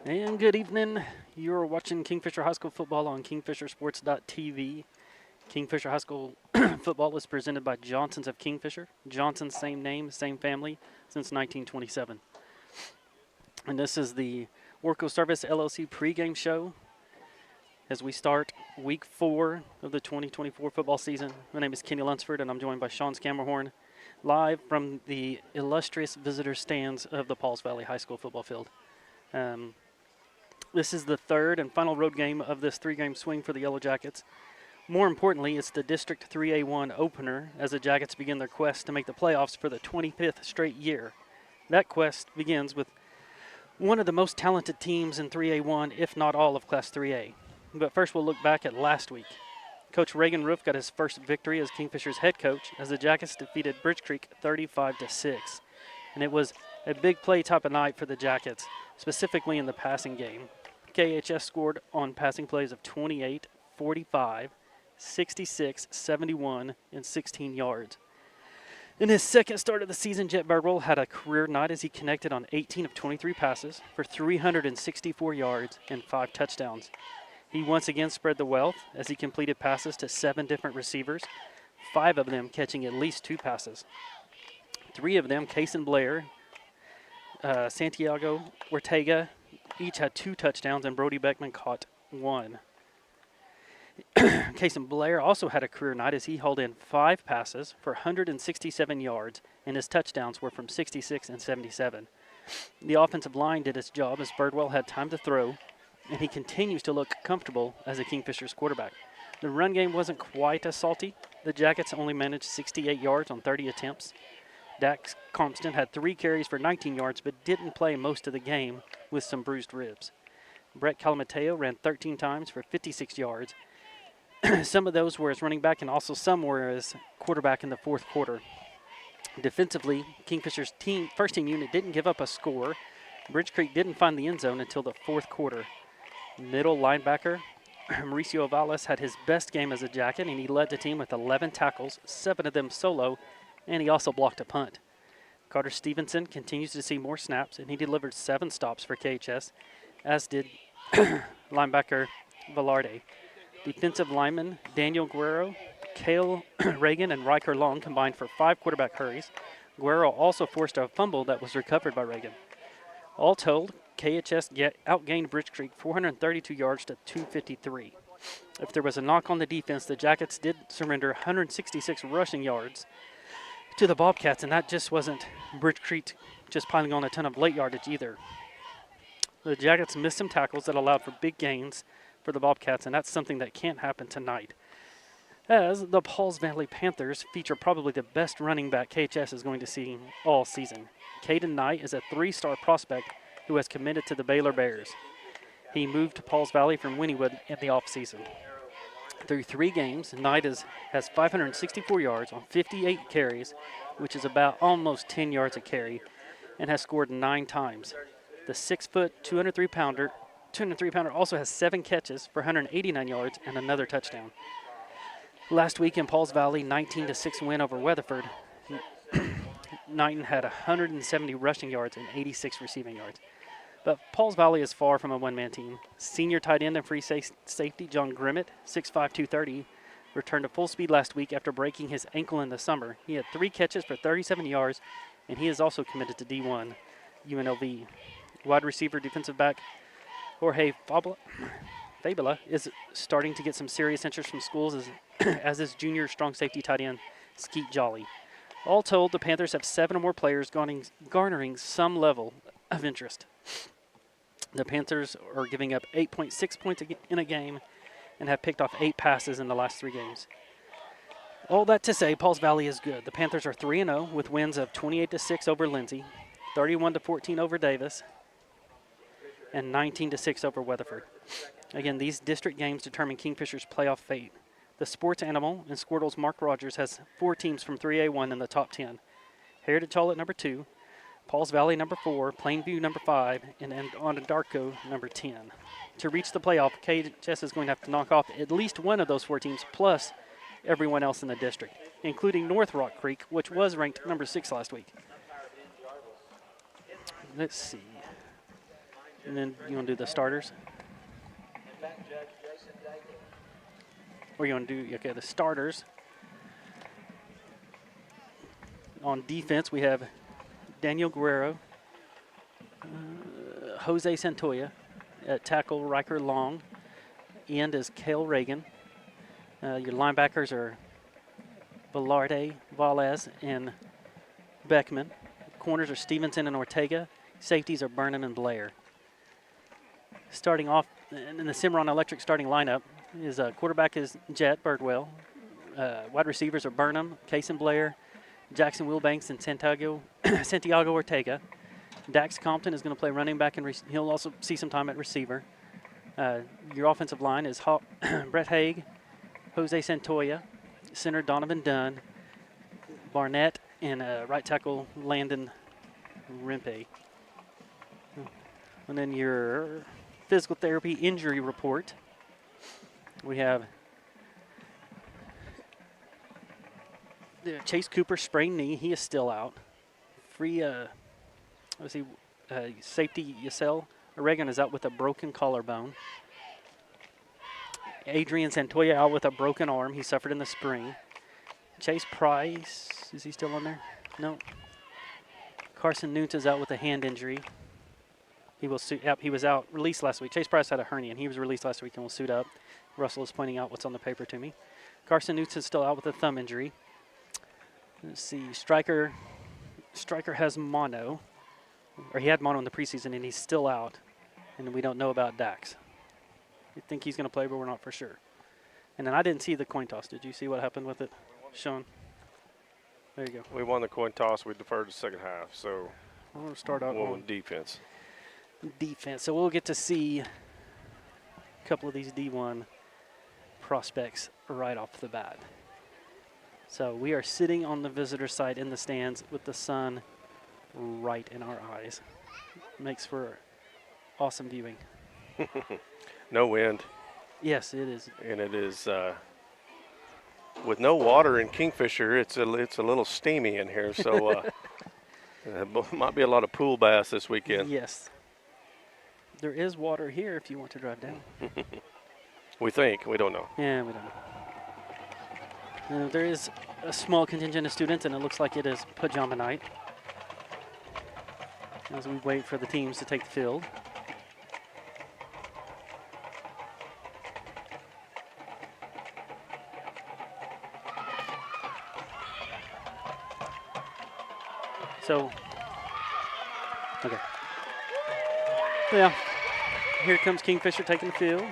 And good evening. You're watching Kingfisher High School football on kingfishersports.tv. Kingfisher High School football is presented by Johnson's of Kingfisher. Johnson's same name, same family since 1927. And this is the Orco Service LLC pregame show as we start week 4 of the 2024 football season. My name is Kenny Lunsford, and I'm joined by Sean Scammerhorn, live from the illustrious visitor stands of the Pauls Valley High School football field. This is the third and final road game of this 3-game swing for the Yellow Jackets. More importantly, it's the District 3A1 opener as the Jackets begin their quest to make the playoffs for the 25th straight year. That quest begins with one of the most talented teams in 3A1, if not all of Class 3A. But first we'll look back at last week. Coach Reagan Roof got his first victory as Kingfisher's head coach as the Jackets defeated Bridge Creek 35-6. And it was a big play type of night for the Jackets, specifically in the passing game. KHS scored on passing plays of 28, 45, 66, 71, and 16 yards. In his second start of the season, Jet Birdwell had a career night as he connected on 18 of 23 passes for 364 yards and 5 touchdowns. He once again spread the wealth as he completed passes to 7 different receivers, 5 of them catching at least 2 passes. 3 of them, Case and Blair, Santiago Ortega, each had 2 touchdowns, and Brody Beckman caught 1. Cason Blair also had a career night as he hauled in 5 passes for 167 yards, and his touchdowns were from 66 and 77. The offensive line did its job as Birdwell had time to throw, and he continues to look comfortable as a Kingfisher's quarterback. The run game wasn't quite as salty. The Jackets only managed 68 yards on 30 attempts. Dax Compton had 3 carries for 19 yards, but didn't play most of the game with some bruised ribs. Brett Calamateo ran 13 times for 56 yards. Some of those were as running back, and also some were as quarterback in the fourth quarter. Defensively, Kingfisher's first team unit didn't give up a score. Bridge Creek didn't find the end zone until the fourth quarter. Middle linebacker Mauricio Valles had his best game as a Jacket, and he led the team with 11 tackles, 7 of them solo, and he also blocked a punt. Carter Stevenson continues to see more snaps, and he delivered 7 stops for KHS, as did linebacker Velarde. Defensive linemen Daniel Guerrero, Cale Reagan, and Riker Long combined for 5 quarterback hurries. Guerrero also forced a fumble that was recovered by Reagan. All told, KHS outgained Bridge Creek 432 yards to 253. If there was a knock on the defense, the Jackets did surrender 166 rushing yards to the Bobcats, and that just wasn't Bridge Creek just piling on a ton of late yardage either. The Jackets missed some tackles that allowed for big gains for the Bobcats, and that's something that can't happen tonight, as the Pauls Valley Panthers feature probably the best running back KHS is going to see all season. Caden Knight is a 3-star prospect who has committed to the Baylor Bears. He moved to Pauls Valley from Wynnewood in the offseason. Through 3 games, Knight has 564 yards on 58 carries, which is about almost 10 yards a carry, and has scored 9 times. The 6-foot, 203-pounder also has 7 catches for 189 yards and another touchdown. Last week in Pauls Valley, 19-6 win over Weatherford, Knighton had 170 rushing yards and 86 receiving yards. But Pauls Valley is far from a one-man team. Senior tight end and free safety John Grimmett, 6'5", 230, returned to full speed last week after breaking his ankle in the summer. He had 3 catches for 37 yards, and he is also committed to D1 UNLV. Wide receiver defensive back Jorge Fabula is starting to get some serious interest from schools as is junior strong safety tight end Skeet Jolly. All told, the Panthers have 7 or more players garnering some level of interest. The Panthers are giving up 8.6 points in a game and have picked off 8 passes in the last 3 games. All that to say, Pauls Valley is good. The Panthers are 3-0 with wins of 28-6 over Lindsay, 31-14 over Davis, and 19-6 over Weatherford. Again, these district games determine Kingfisher's playoff fate. The Sports Animal and Squirtle's Mark Rogers has 4 teams from 3A1 in the top 10. Heritage Hall at number 2, Pauls Valley number 4, Plainview number 5, and Onondarko number 10. To reach the playoff, KHS is going to have to knock off at least one of those 4 teams, plus everyone else in the district, including North Rock Creek, which was ranked number 6 last week. Let's see. And then you want to do the starters? Or you want to do, okay, the starters. On defense, we have Daniel Guerrero, Jose Santoya. At tackle, Riker Long. End is Cale Reagan. Your linebackers are Velarde, Valles, and Beckman. Corners are Stevenson and Ortega. Safeties are Burnham and Blair. Starting off in the Cimarron Electric starting lineup is quarterback is Jet Birdwell. Wide receivers are Burnham, Case and Blair, Jackson Wilbanks, and Santiago Ortega. Dax Compton is going to play running back, and he'll also see some time at receiver. Your offensive line is Brett Haig, Jose Santoya, center Donovan Dunn, Barnett, and right tackle Landon Rimpe. And then your physical therapy injury report. We have Chase Cooper, sprained knee. He is still out. Safety Yasel Oregon is out with a broken collarbone. Adrian Santoya out with a broken arm. He suffered in the spring. Chase Price, is he still on there? No. Carson Nunes is out with a hand injury. He was out, released last week. Chase Price had a hernia, and he was released last week and will suit up. Russell is pointing out what's on the paper to me. Carson Nunes is still out with a thumb injury. Let's see, Stryker has mono, or he had mono in the preseason, and he's still out. And we don't know about Dax. We think he's going to play, but we're not for sure. And then I didn't see the coin toss. Did you see what happened with it, Sean? There you go. We won the coin toss. We deferred the second half, so we'll start out on defense. Defense. So we'll get to see a couple of these D1 prospects right off the bat. So we are sitting on the visitor side in the stands with the sun right in our eyes. Makes for awesome viewing. No wind. Yes, it is. And it is with no water in Kingfisher. It's a little steamy in here, so might be a lot of pool bass this weekend. Yes. There is water here if you want to drive down. We think. We don't know. Yeah, we don't know. There is a small contingent of students, and it looks like it is pajama night as we wait for the teams to take the field. So, okay. Yeah, here comes Kingfisher taking the field.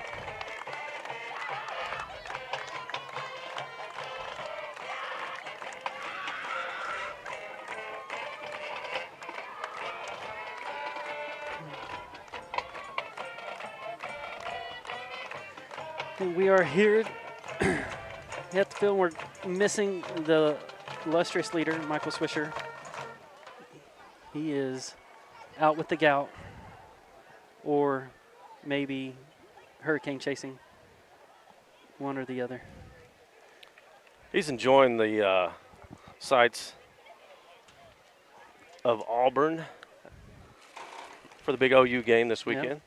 And we are here at the field. We're missing the illustrious leader, Michael Swisher. He is out with the gout or maybe hurricane chasing, one or the other. He's enjoying the sights of Auburn for the big OU game this weekend. Yep.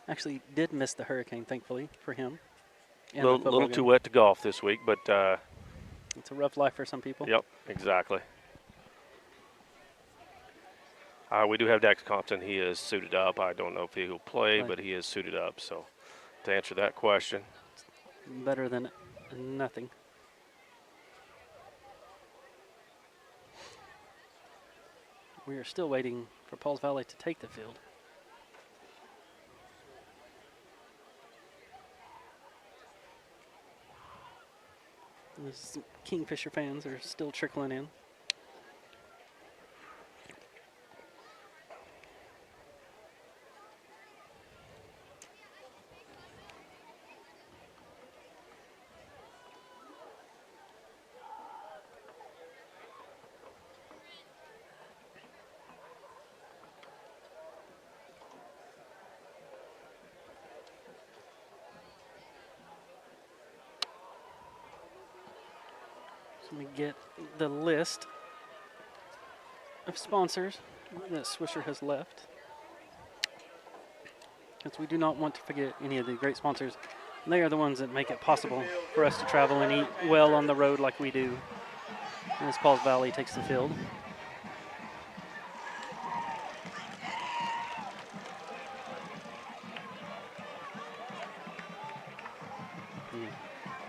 Actually did miss the hurricane, thankfully, for him. A little too wet to golf this week, but it's a rough life for some people. Yep, exactly. We do have Dax Compton. He is suited up. I don't know if he will play, but he is suited up. So to answer that question. Better than nothing. We are still waiting for Pauls Valley to take the field. The Kingfisher fans are still trickling in. Let me get the list of sponsors that Swisher has left. because we do not want to forget any of the great sponsors. They are the ones that make it possible for us to travel and eat well on the road like we do. And as Pauls Valley takes the field.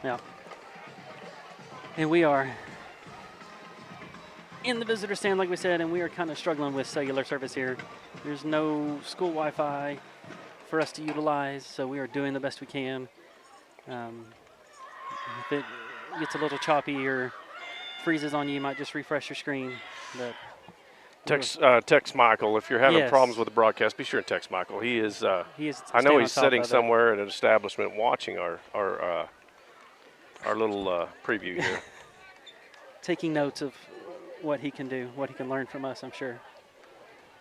Yeah. And we are in the visitor stand, like we said, and we are kind of struggling with cellular service here. There's no school Wi-Fi for us to utilize, so we are doing the best we can. If it gets a little choppy or freezes on you, you might just refresh your screen. But Text Michael if you're having Yes. problems with the broadcast. Be sure and text Michael. He is. he is. I know staying he's on top sitting of it. somewhere at an establishment watching our little preview here. Taking notes of what he can do, what he can learn from us, I'm sure.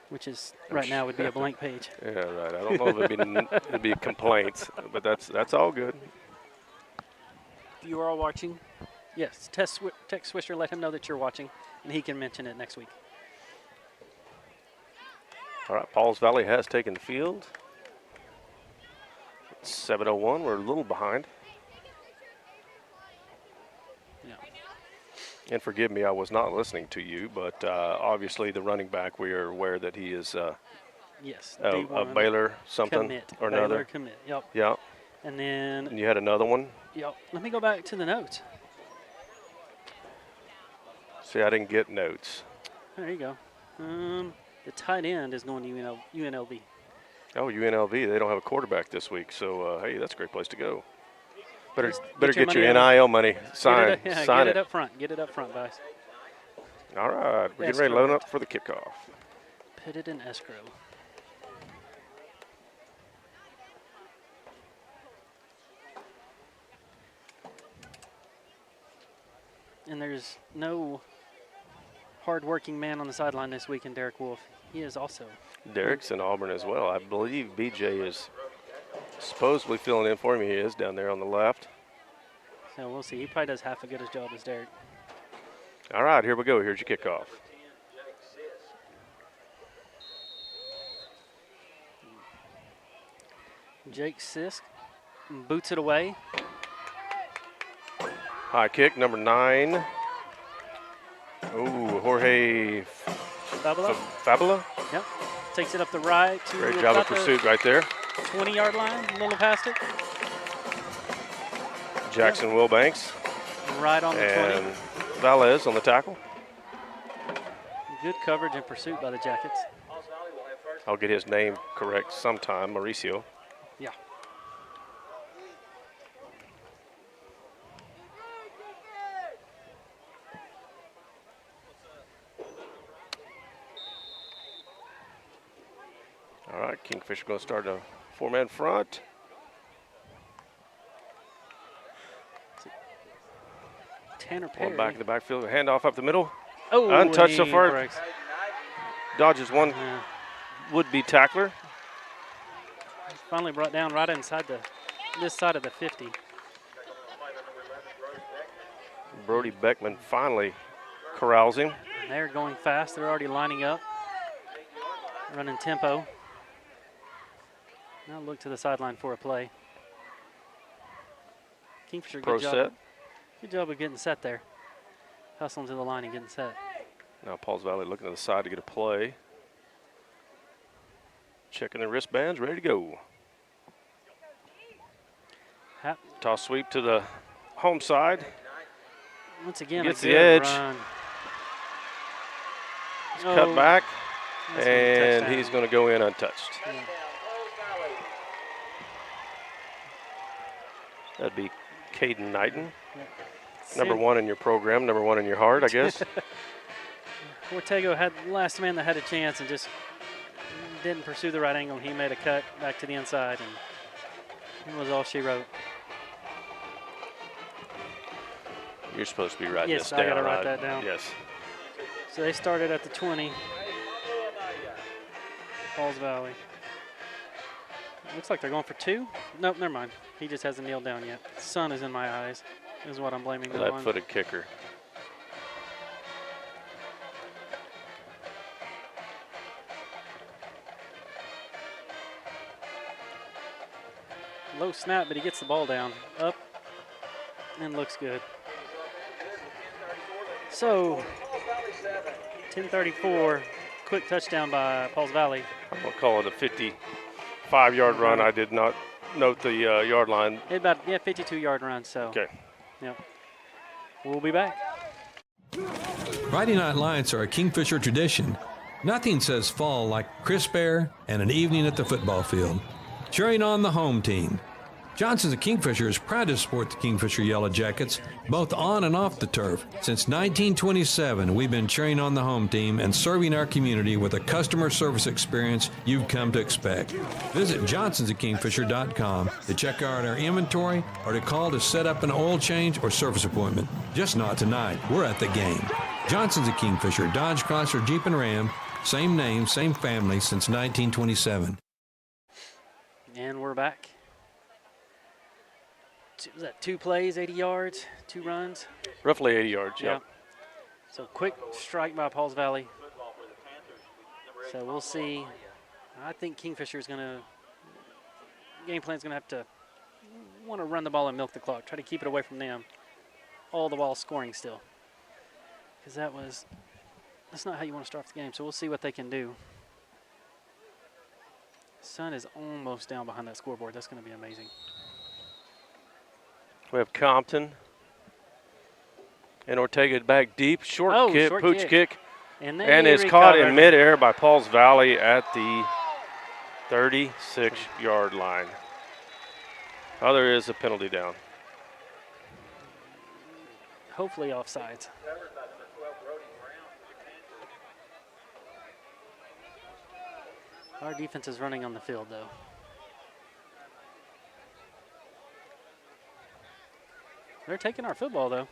Which is right now would be a blank page. Yeah, right. I don't know if it'd be complaints, but that's all good. If you are all watching, yes, text Swisher, let him know that you're watching, and he can mention it next week. All right, Pauls Valley has taken the field. It's 7:01. We're a little behind. Yeah. And forgive me, I was not listening to you, but obviously the running back, we are aware that he is Yes. a D1 Baylor something commit. or Baylor another. commit. Yep. Yeah. And then, And you had another one. yep. Let me go back to the notes. See, I didn't get notes. There you go. The tight end is going to UNLV. Oh, UNLV, they don't have a quarterback this week, so hey, that's a great place to go. Better Just better get your get your money NIL money. Sign get it up front. Get it up front, guys. All right, we're getting ready to load Escrow. up for the kickoff. Put it in escrow. And there's no hard-working man on the sideline this week in Derek Wolf. He is also. Derek's in Auburn as well. I believe BJ is supposedly filling in for him. He is down there on the left. So we'll see. He probably does half as good a job as Derek. All right, here we go. Here's your kickoff. Jake Sisk boots it away. High kick, number 9. Ooh, Jorge Fabula. Fabula. Yep. Takes it up the right to Great job of about the pursuit right there. 20-yard line. A little past it. Jackson Wilbanks Right on the and 20. Valez on the tackle. Good coverage and pursuit by the Jackets. I'll get his name correct sometime, Mauricio. Yeah. All right, Kingfisher going to start a 4-man front. Tanner Perry. One back in the backfield, a handoff up the middle. Oh, Untouched so and he far. breaks. Dodges one Yeah. would-be tackler. Finally brought down right inside this side of the 50. Brody Beckman finally corrals him. And they're going fast. They're already lining up, running tempo. Now look to the sideline for a play. Kingfisher, Pro good job. set. Good job of getting set there. Hustling to the line and getting set. Now Pauls Valley looking to the side to get a play. Checking the wristbands, ready to go. Toss sweep to the home side. Once again, Gets a the good edge. run. Cut back, That's gonna be a and touchdown. he's going to go in untouched. Yeah. That'd be Caden Knighton. Yeah. Number 1 in your program, number 1 in your heart, I guess. Ortego had the last man that had a chance and just didn't pursue the right angle. He made a cut back to the inside, and it was all she wrote. You're supposed to be writing Yes, this I down. gotta write right? that down. Yes. So they started at the 20. Falls Valley. Looks like they're going for 2. Nope, never mind. He just hasn't kneeled down yet. Sun is in my eyes, is what I'm blaming that on. Left-footed kicker. Low snap, but he gets the ball down. Up and looks good. So, 10:34, quick touchdown by Pauls Valley. I'm going to call it a 55-yard run. I did not note the yard line. About 52-yard run. So. Okay. Yep. We'll be back. Friday night lights are a Kingfisher tradition. Nothing says fall like crisp air and an evening at the football field. Cheering on the home team. Johnson's of Kingfisher is proud to support the Kingfisher Yellow Jackets, both on and off the turf. Since 1927, we've been cheering on the home team and serving our community with a customer service experience you've come to expect. Visit johnsonsofkingfisher.com to check out our inventory or to call to set up an oil change or service appointment. Just not tonight. We're at the game. Johnson's of Kingfisher, Dodge, Chrysler, Jeep, and Ram. Same name, same family since 1927. And we're back. Was that 2 plays, 80 yards, 2 runs? Roughly 80 yards, yeah. So quick strike by Pauls Valley. So we'll see. I think Kingfisher's going to, game plan's going to have to want to run the ball and milk the clock, try to keep it away from them. All the while scoring still. Because that's not how you want to start the game. So we'll see what they can do. Sun is almost down behind that scoreboard. That's going to be amazing. We have Compton and Ortega back deep. Short kick, short pooch kick. And is caught in midair by Pauls Valley at the 36-yard line. Oh, there is a penalty down. Hopefully offsides. Our defense is running on the field, though. They're taking our football, though.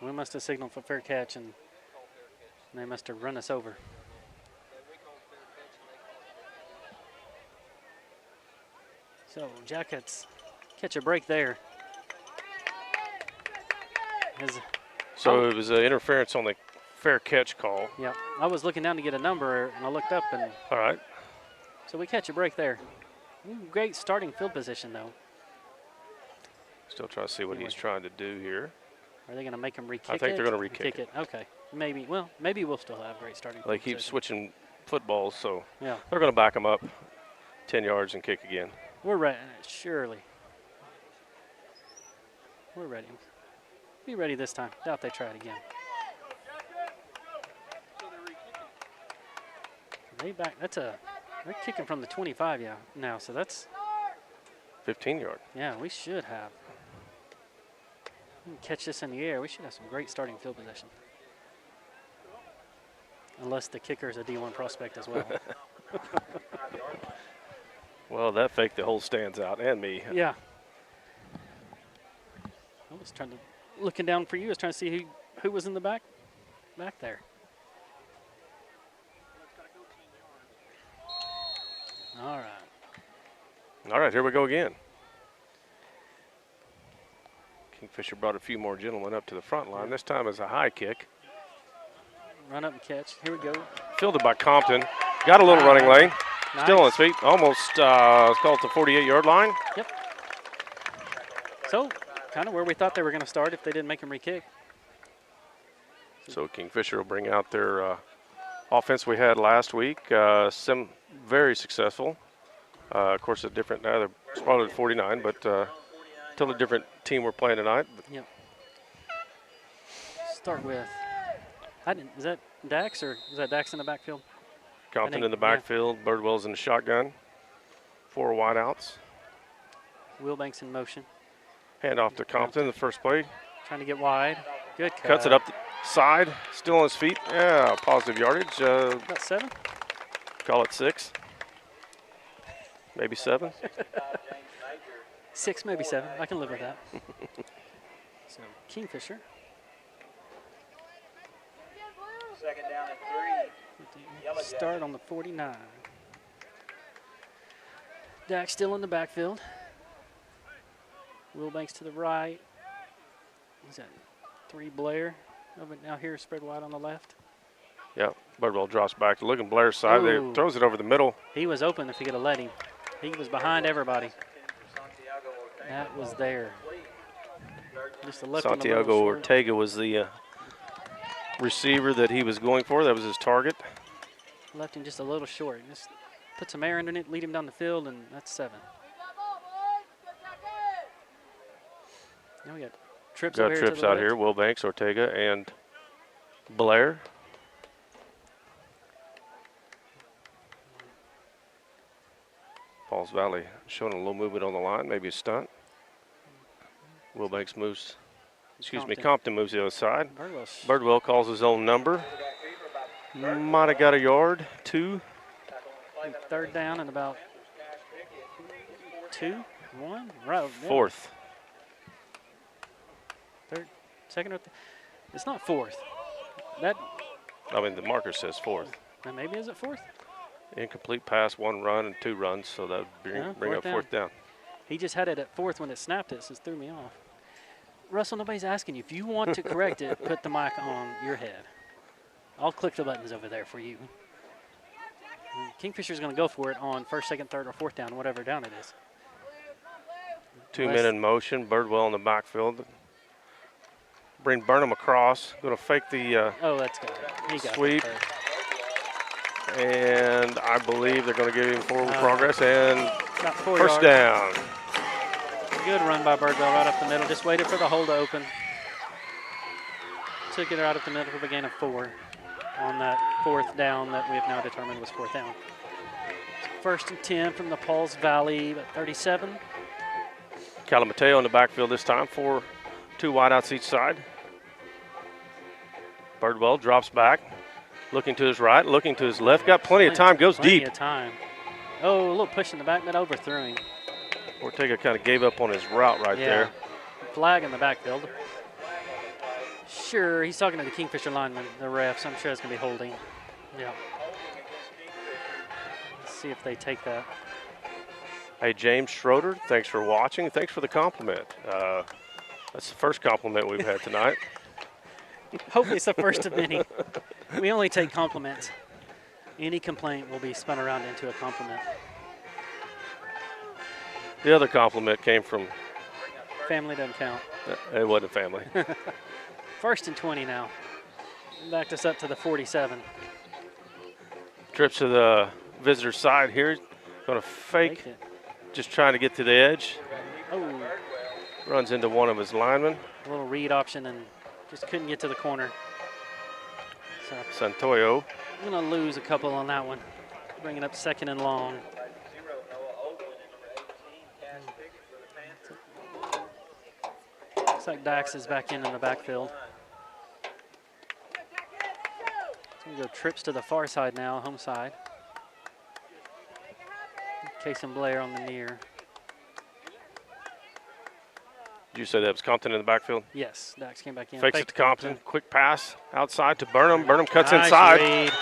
We must have signaled for fair catch, and they must have run us over. So, Jackets catch a break there. So it was an interference on the fair catch call. Yep. I was looking down to get a number, and I looked up, and all right. So we catch a break there. Great starting field position, though. Still trying to see what he's trying to do here. Are they going to make him re-kick it? I think they're going to re-kick it. Okay. Maybe. Well, maybe we'll still have great starting field They keep position. switching footballs, so yeah, they're going to back him up 10 yards and kick again. We're ready. Surely. We're ready. Be ready this time. Doubt they try it again. They're kicking from the 25 now, so that's 15-yard. Yeah, we should have. We can catch this in the air. We should have some great starting field position. Unless the kicker is a D1 prospect as well. Well, that faked the whole stands out and me. Yeah. I was looking down for you. I was trying to see who was in the back there. All right. All right, here we go again. Kingfisher brought a few more gentlemen up to the front line. This time is a high kick. Run up and catch. Here we go. Fielded by Compton. Got a little running lane. Nice. Still on his feet. Almost, let's call it the 48-yard line. Yep. So, kind of where we thought they were going to start if they didn't make him re-kick. So Kingfisher will bring out their offense we had last week. Very successful. Of course, a different, they're spotted at 49, but totally different team we're playing tonight. Yep. Start with, is that Dax or is that Dax in the backfield? Compton in the backfield, yeah. Birdwell's in the shotgun. 4 wideouts. Wheelbanks in motion. Hand off to Compton, the first play. Trying to get wide. Good cut. Cuts it up the side, still on his feet. Yeah, positive yardage. About 7? Call it 6. Maybe 7. 6, maybe 7. I can live with that. So, Kingfisher. Second down and 3. Start on the 49. Dax still in the backfield. Wheelbanks to the right. Who's that? 3 Blair. Over now here, spread wide on the left. Yep. Birdwell drops back to looking Blair's side. They Ooh. throws it over the middle. He was open if he could have let him. He was behind everybody. That was there. Just a left on the middle Santiago short. Ortega was the receiver that he was going for. That was his target. Left him just a little short. Just put some air underneath, lead him down the field, and that's 7. Now we got trips Got over here. trips to the out left. here. Wilbanks, Ortega, and Blair. Falls Valley showing a little movement on the line, maybe a stunt. Wilbanks moves, Compton moves the other side. Birdwell calls his own number. Might have got a yard, 2. Third down and about 2, 1, right. Yeah. 4th. Third, second, or it's not 4th. That I mean, the marker says 4th. maybe is it 4th? Incomplete pass, 1 run and 2 runs, so that would bring up 4th down. He just had it at 4th when it snapped it, so it threw me off. Russell, nobody's asking you. If you want to correct it, put the mic on your head. I'll click the buttons over there for you. Kingfisher's going to go for it on 1st, 2nd, 3rd, or 4th down, whatever down it is. 2 men in motion. Birdwell in the backfield. Bring Burnham across. Going to fake the Oh, that's good. He got sweep. that And I believe they're going to give him forward progress and about 4 first yards. down. Good run by Birdwell right up the middle. Just waited for the hole to open. Took it right up the middle for the gain of 4 on that 4th down that we have now determined was 4th down. 1st and 10 from the Pauls Valley, about 37. Calamateo in the backfield this time. 2 wideouts each side. Birdwell drops back. Looking to his right, looking to his left. Got plenty of time, goes Plenty deep. of time. Oh, a little push in the back, but overthrew him. Ortega kind of gave up on his route right there. Flag in the backfield. Sure, he's talking to the Kingfisher lineman, the refs. I'm sure it's going to be holding. Yeah. Let's see if they take that. Hey, James Schroeder, thanks for watching. Thanks for the compliment. That's the first compliment we've had tonight. Hopefully it's the first of many. We only take compliments. Any complaint will be spun around into a compliment. The other compliment came from, Family doesn't count. it wasn't family. 1st and 20 now. Backed us up to the 47. Trips to the visitor side here. Going to fake, it. just trying to get to the edge. Oh, Runs into one of his linemen. a little read option and just couldn't get to the corner. So Santoyo. I'm going to lose a couple on that one. Bring it up 2nd and long. Looks like Dax is back in the backfield. It's going to go trips to the far side now, home side. Case and Blair on the near. Did you say that was Compton in the backfield? Yes, Dax came back in. Fakes it Faked to Compton. Quick pass outside to Burnham. Burnham cuts Nice inside. read.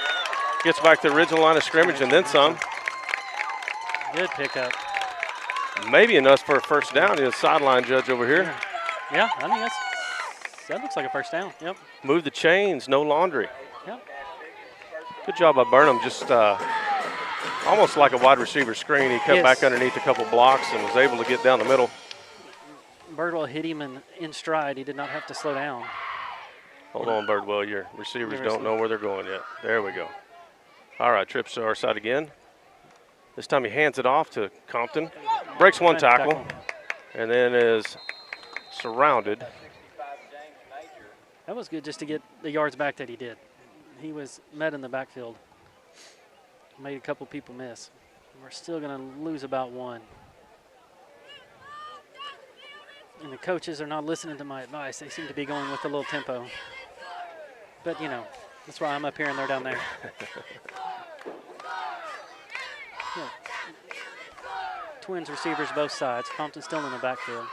Gets back to the original line of scrimmage and then some. Good pickup. Maybe enough for a first down. The sideline judge over here. Yeah, I think that looks like a first down. Yep. Move the chains, no laundry. Yep. Good job by Burnham. Just almost like a wide receiver screen. He cut back underneath a couple blocks and was able to get down the middle. Birdwell hit him in stride. He did not have to slow down. Hold on, Birdwell. Your receivers don't know where they're going yet. There we go. All right, trips to our side again. This time he hands it off to Compton. Breaks one tackle and then is surrounded. That was good just to get the yards back that he did. He was met in the backfield. Made a couple people miss. We're still going to lose about 1. And the coaches are not listening to my advice. They seem to be going with a little tempo. But, you know, that's why I'm up here and they're down there. Yeah. Twins receivers both sides. Compton still in the backfield.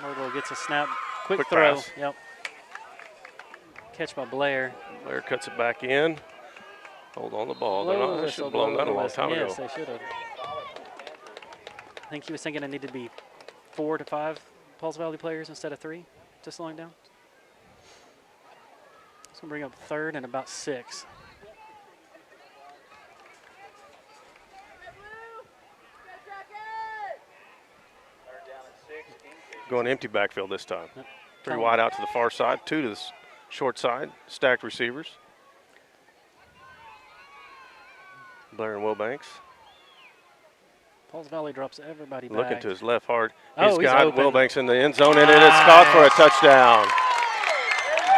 Birdwell gets a snap. Quick throw. Pass. Yep. Catch by Blair. Blair cuts it back in. Hold on the ball. They should have blown that a long time ago. Yes, they should have. I think he was thinking it needed to be 4 to 5 Pauls Valley players instead of 3 to slowing down. It's going to bring up 3rd and about 6. Third down and 6. Kingfisher. Going empty backfield this time. Yep. 3 wide out to the far side, 2 to the short side, stacked receivers. Blair and Wilbanks Pauls Valley drops everybody back. looking to his left hard. Oh, He's he's got open. Wilbanks in the end zone, and it is caught for a touchdown.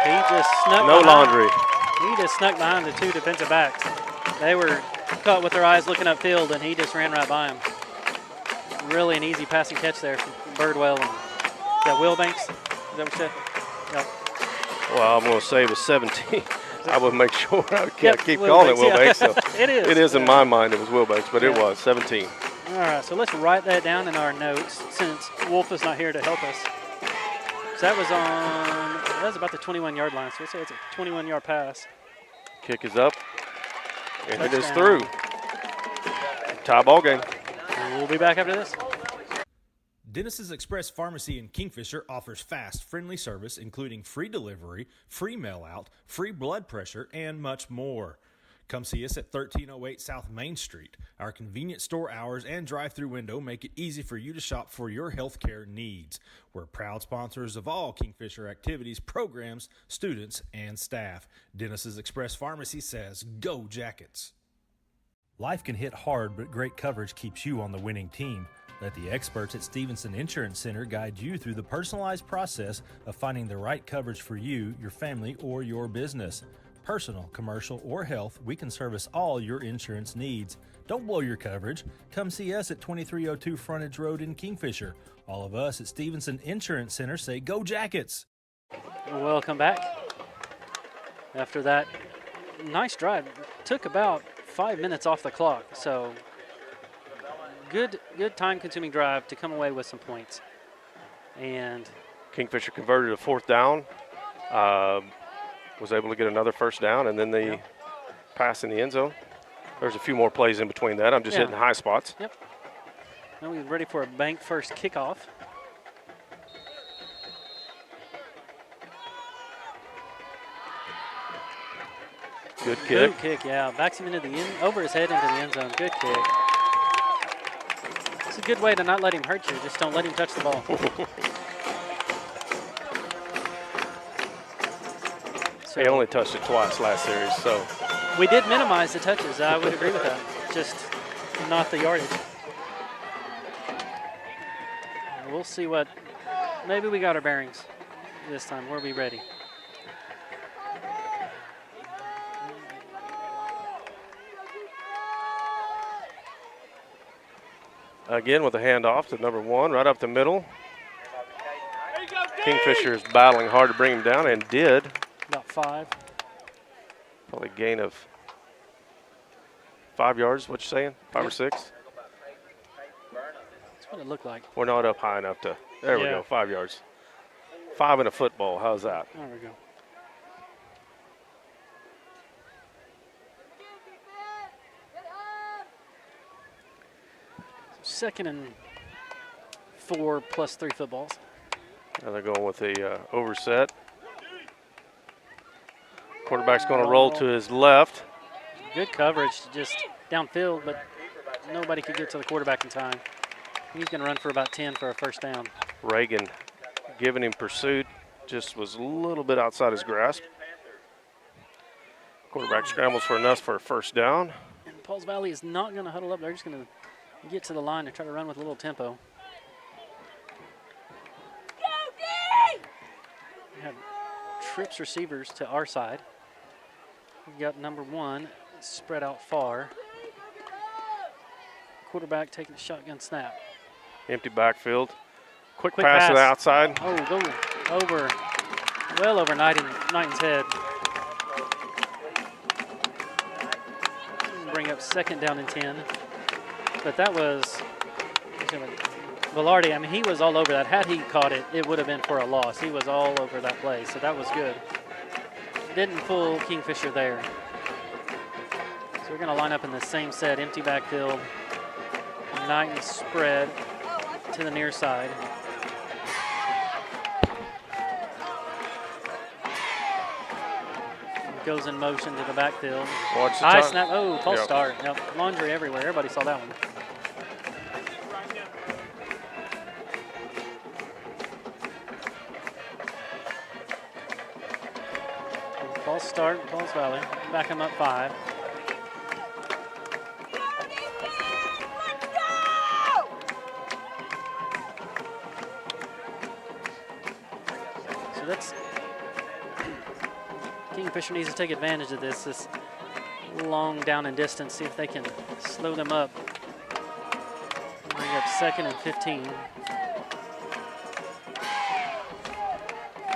He just snuck No behind. laundry. He just snuck behind the 2 defensive backs. They were caught with their eyes looking upfield, and he just ran right by him. Really an easy passing catch there from Birdwell. And is that Wilbanks? Is that what you said? Yep. Well, I'm going to say it was 17. I would make sure I Yep, keep calling it Wilbanks, Wilbanks. yeah. So It is. it is in Yeah. my mind. It was Wilbanks, but it Yeah. was 17. All right, so let's write that down in our notes since Wolf is not here to help us. So that was about the 21-yard line. So we'll say it's a 21-yard pass. Kick is up, and it is Touchdown. through. Tie ball game. And we'll be back after this. Dennis's Express Pharmacy in Kingfisher offers fast, friendly service, including free delivery, free mail-out, free blood pressure, and much more. Come see us at 1308 South Main Street. Our convenient store hours and drive-through window make it easy for you to shop for your healthcare needs. We're proud sponsors of all Kingfisher activities, programs, students, and staff. Dennis's Express Pharmacy says, go Jackets! Life can hit hard, but great coverage keeps you on the winning team. Let the experts at Stevenson Insurance Center guide you through the personalized process of finding the right coverage for you, your family, or your business. Personal, commercial, or health, we can service all your insurance needs. Don't blow your coverage. Come see us at 2302 Frontage Road in Kingfisher. All of us at Stevenson Insurance Center say go Jackets! Welcome back. After that nice drive, took about 5 minutes off the clock. So good time-consuming drive to come away with some points. And Kingfisher converted a 4th down. Was able to get another 1st down, and then the pass in the end zone. There's a few more plays in between that. I'm just Yeah. hitting high spots. now we're ready for a bank first kickoff. Good kick. Good kick, yeah. Backs him into the end, over his head into the end zone. Good kick. It's a good way to not let him hurt you. Just don't let him touch the ball. So He only touched it twice last series, so we did minimize the touches. I would agree with that. Just not the yardage. We'll see what. Maybe we got our bearings this time. We'll be ready. again with a handoff to number 1, right up the middle. Kingfisher is battling hard to bring him down, and did. About 5. Probably gain of 5 yards, what you saying? 5 or 6? That's what it looked like. We're not up high enough to, there we Yeah. go, 5 yards. 5 in a football, how's that? There we go. Second and 4 plus 3 footballs. Now they're going with the overset. Quarterback's going to roll to his left. Good coverage, just downfield, but nobody could get to the quarterback in time. He's going to run for about 10 for a first down. Reagan giving him pursuit, just was a little bit outside his grasp. Quarterback scrambles for enough for a first down. And Pauls Valley is not going to huddle up. They're just going to get to the line and try to run with a little tempo. We have trips receivers to our side. We've got number 1 spread out far. Quarterback taking a shotgun snap. Empty backfield. Quick Quick pass to the pass. outside. Oh, go over, well over Knighton's head. Bring up second down and 10. But that was Velarde. I mean, he was all over that. Had he caught it, it would have been for a loss. He was all over that play, so that was good. Didn't fool Kingfisher there. So we're going to line up in the same set, empty backfield. Knighton spread to the near side. goes in motion to the backfield. Watch the High time. snap. Oh, false Yep. start. Yep. Laundry everywhere. Everybody saw that one. False start, Pauls Valley. Back them up 5. So that's Kingfisher needs to take advantage of this long down and distance, see if they can slow them up. Bring up 2nd and 15.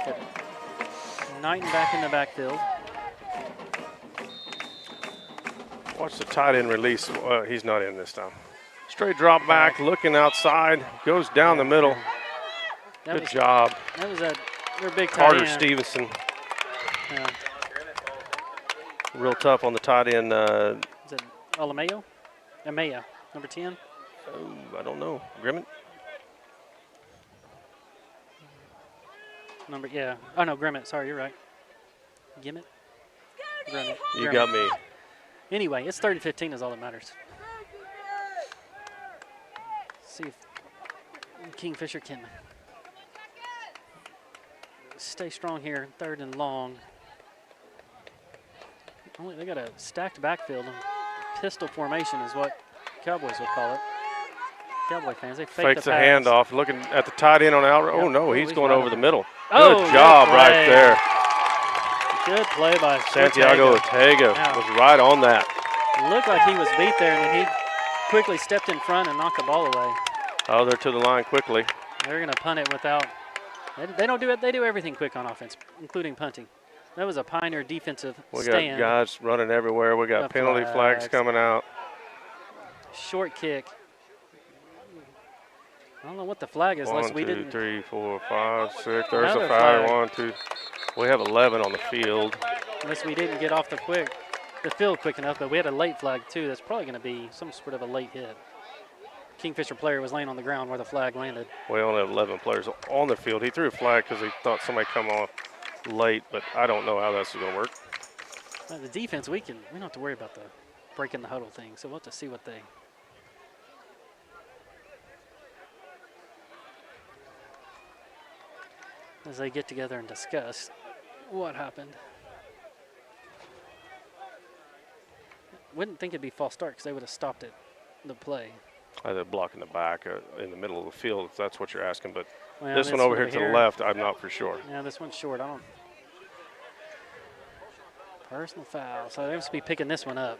Good. Knighton back in the backfield. Watch the tight end release. He's not in this time. Straight drop back, looking outside, goes down the middle. Good job. That was their big tight Carter end. Stevenson. Yeah. Real tough on the tight end. Is it Alameo? Amaya, number 10. I don't know. Grimmett? Yeah. Oh, no, Grimmett. Sorry, you're right. Gimmett? Grimmett. You Grimmett. got me. Anyway, it's 3rd and 15 is all that matters. See if Kingfisher can stay strong here. 3rd and long. They got a stacked backfield. Pistol formation is what Cowboys would call it. Cowboy fans, they Fakes the a pass. handoff, looking at the tight end on the out. Yep. Oh, no, he's going right over the on. middle. Oh, Good job good right play. there. Good play by Santiago Ortega Yeah. was right on that. Looked like he was beat there, and then he quickly stepped in front and knocked the ball away. Oh, they're to the line quickly. They're going to punt it without. They don't do it. They do everything quick on offense, including punting. That was a Pioneer defensive We stand. got guys running everywhere. We got The penalty flags flags. coming out. Short kick. I don't know what the flag is unless 1, we 2, didn't. 3, 4, 5, 6. There's Another a foul. flag. 1, 2. We have 11 on the field. Unless we didn't get off the field quick enough, but we had a late flag too. That's probably going to be some sort of a late hit. Kingfisher player was laying on the ground where the flag landed. We only have 11 players on the field. He threw a flag because he thought somebody come off late, but I don't know how that's going to work. The defense, we don't have to worry about the breaking the huddle thing. So we'll have to see what they. As they get together and discuss what happened. Wouldn't think it'd be false start because they would have stopped it, the play. I had a block in the back in the middle of the field, if that's what you're asking. But Well, this one over here to the left, I'm not for sure. Yeah, this one's short. I don't. Personal foul. So they must be picking this one up.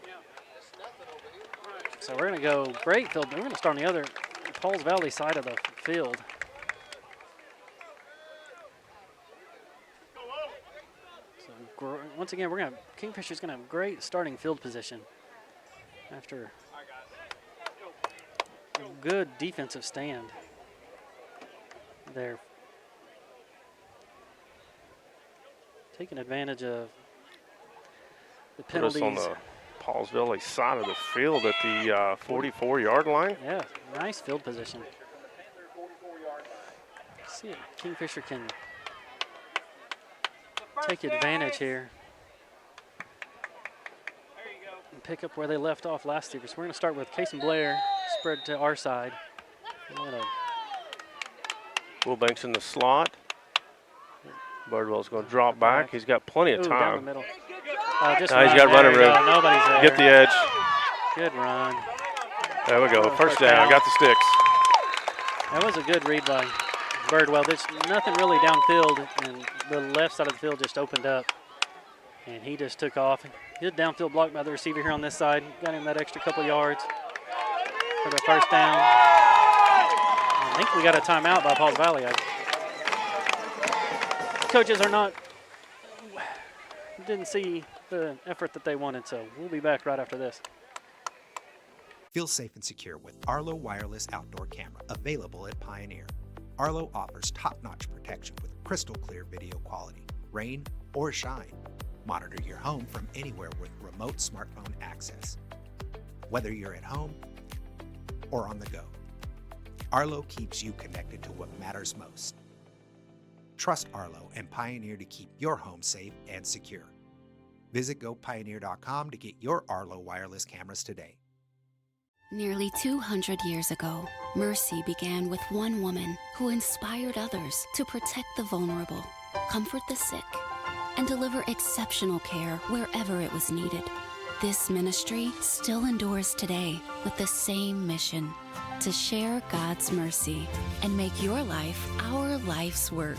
So we're going to go great field. We're going to start on the other Pauls Valley side of the field. So once again, Kingfisher's going to have great starting field position after a good defensive stand there. Taking advantage of the Put us penalties. on the Pauls Valley side of the field at the 44-yard line. Yeah, nice field position. See if Kingfisher can take advantage here and pick up where they left off last year. So we're going to start with Case and Blair, spread to our side. Wilbanks in the slot. Birdwell's going to drop back. He's got plenty of Ooh, down the time. middle. Now he's run. got running There you room. go. Nobody's there. Get the edge. Good run. There we go. Oh, First first down. down. Got the sticks. That was a good read by Birdwell. There's nothing really downfield, and the left side of the field just opened up, and he just took off. Good downfield block by the receiver here on this side. Got him that extra couple yards for the first down. I think we got a timeout by Pauls Valley. Coaches didn't see the effort that they wanted, so we'll be back right after this. Feel safe and secure with Arlo Wireless Outdoor Camera, available at Pioneer. Arlo offers top-notch protection with crystal clear video quality, rain or shine. Monitor your home from anywhere with remote smartphone access, whether you're at home or on the go. Arlo keeps you connected to what matters most. Trust Arlo and Pioneer to keep your home safe and secure. Visit gopioneer.com to get your Arlo wireless cameras today. Nearly 200 years ago, Mercy began with one woman who inspired others to protect the vulnerable, comfort the sick, and deliver exceptional care wherever it was needed. This ministry still endures today with the same mission: to share God's mercy and make your life our life's work.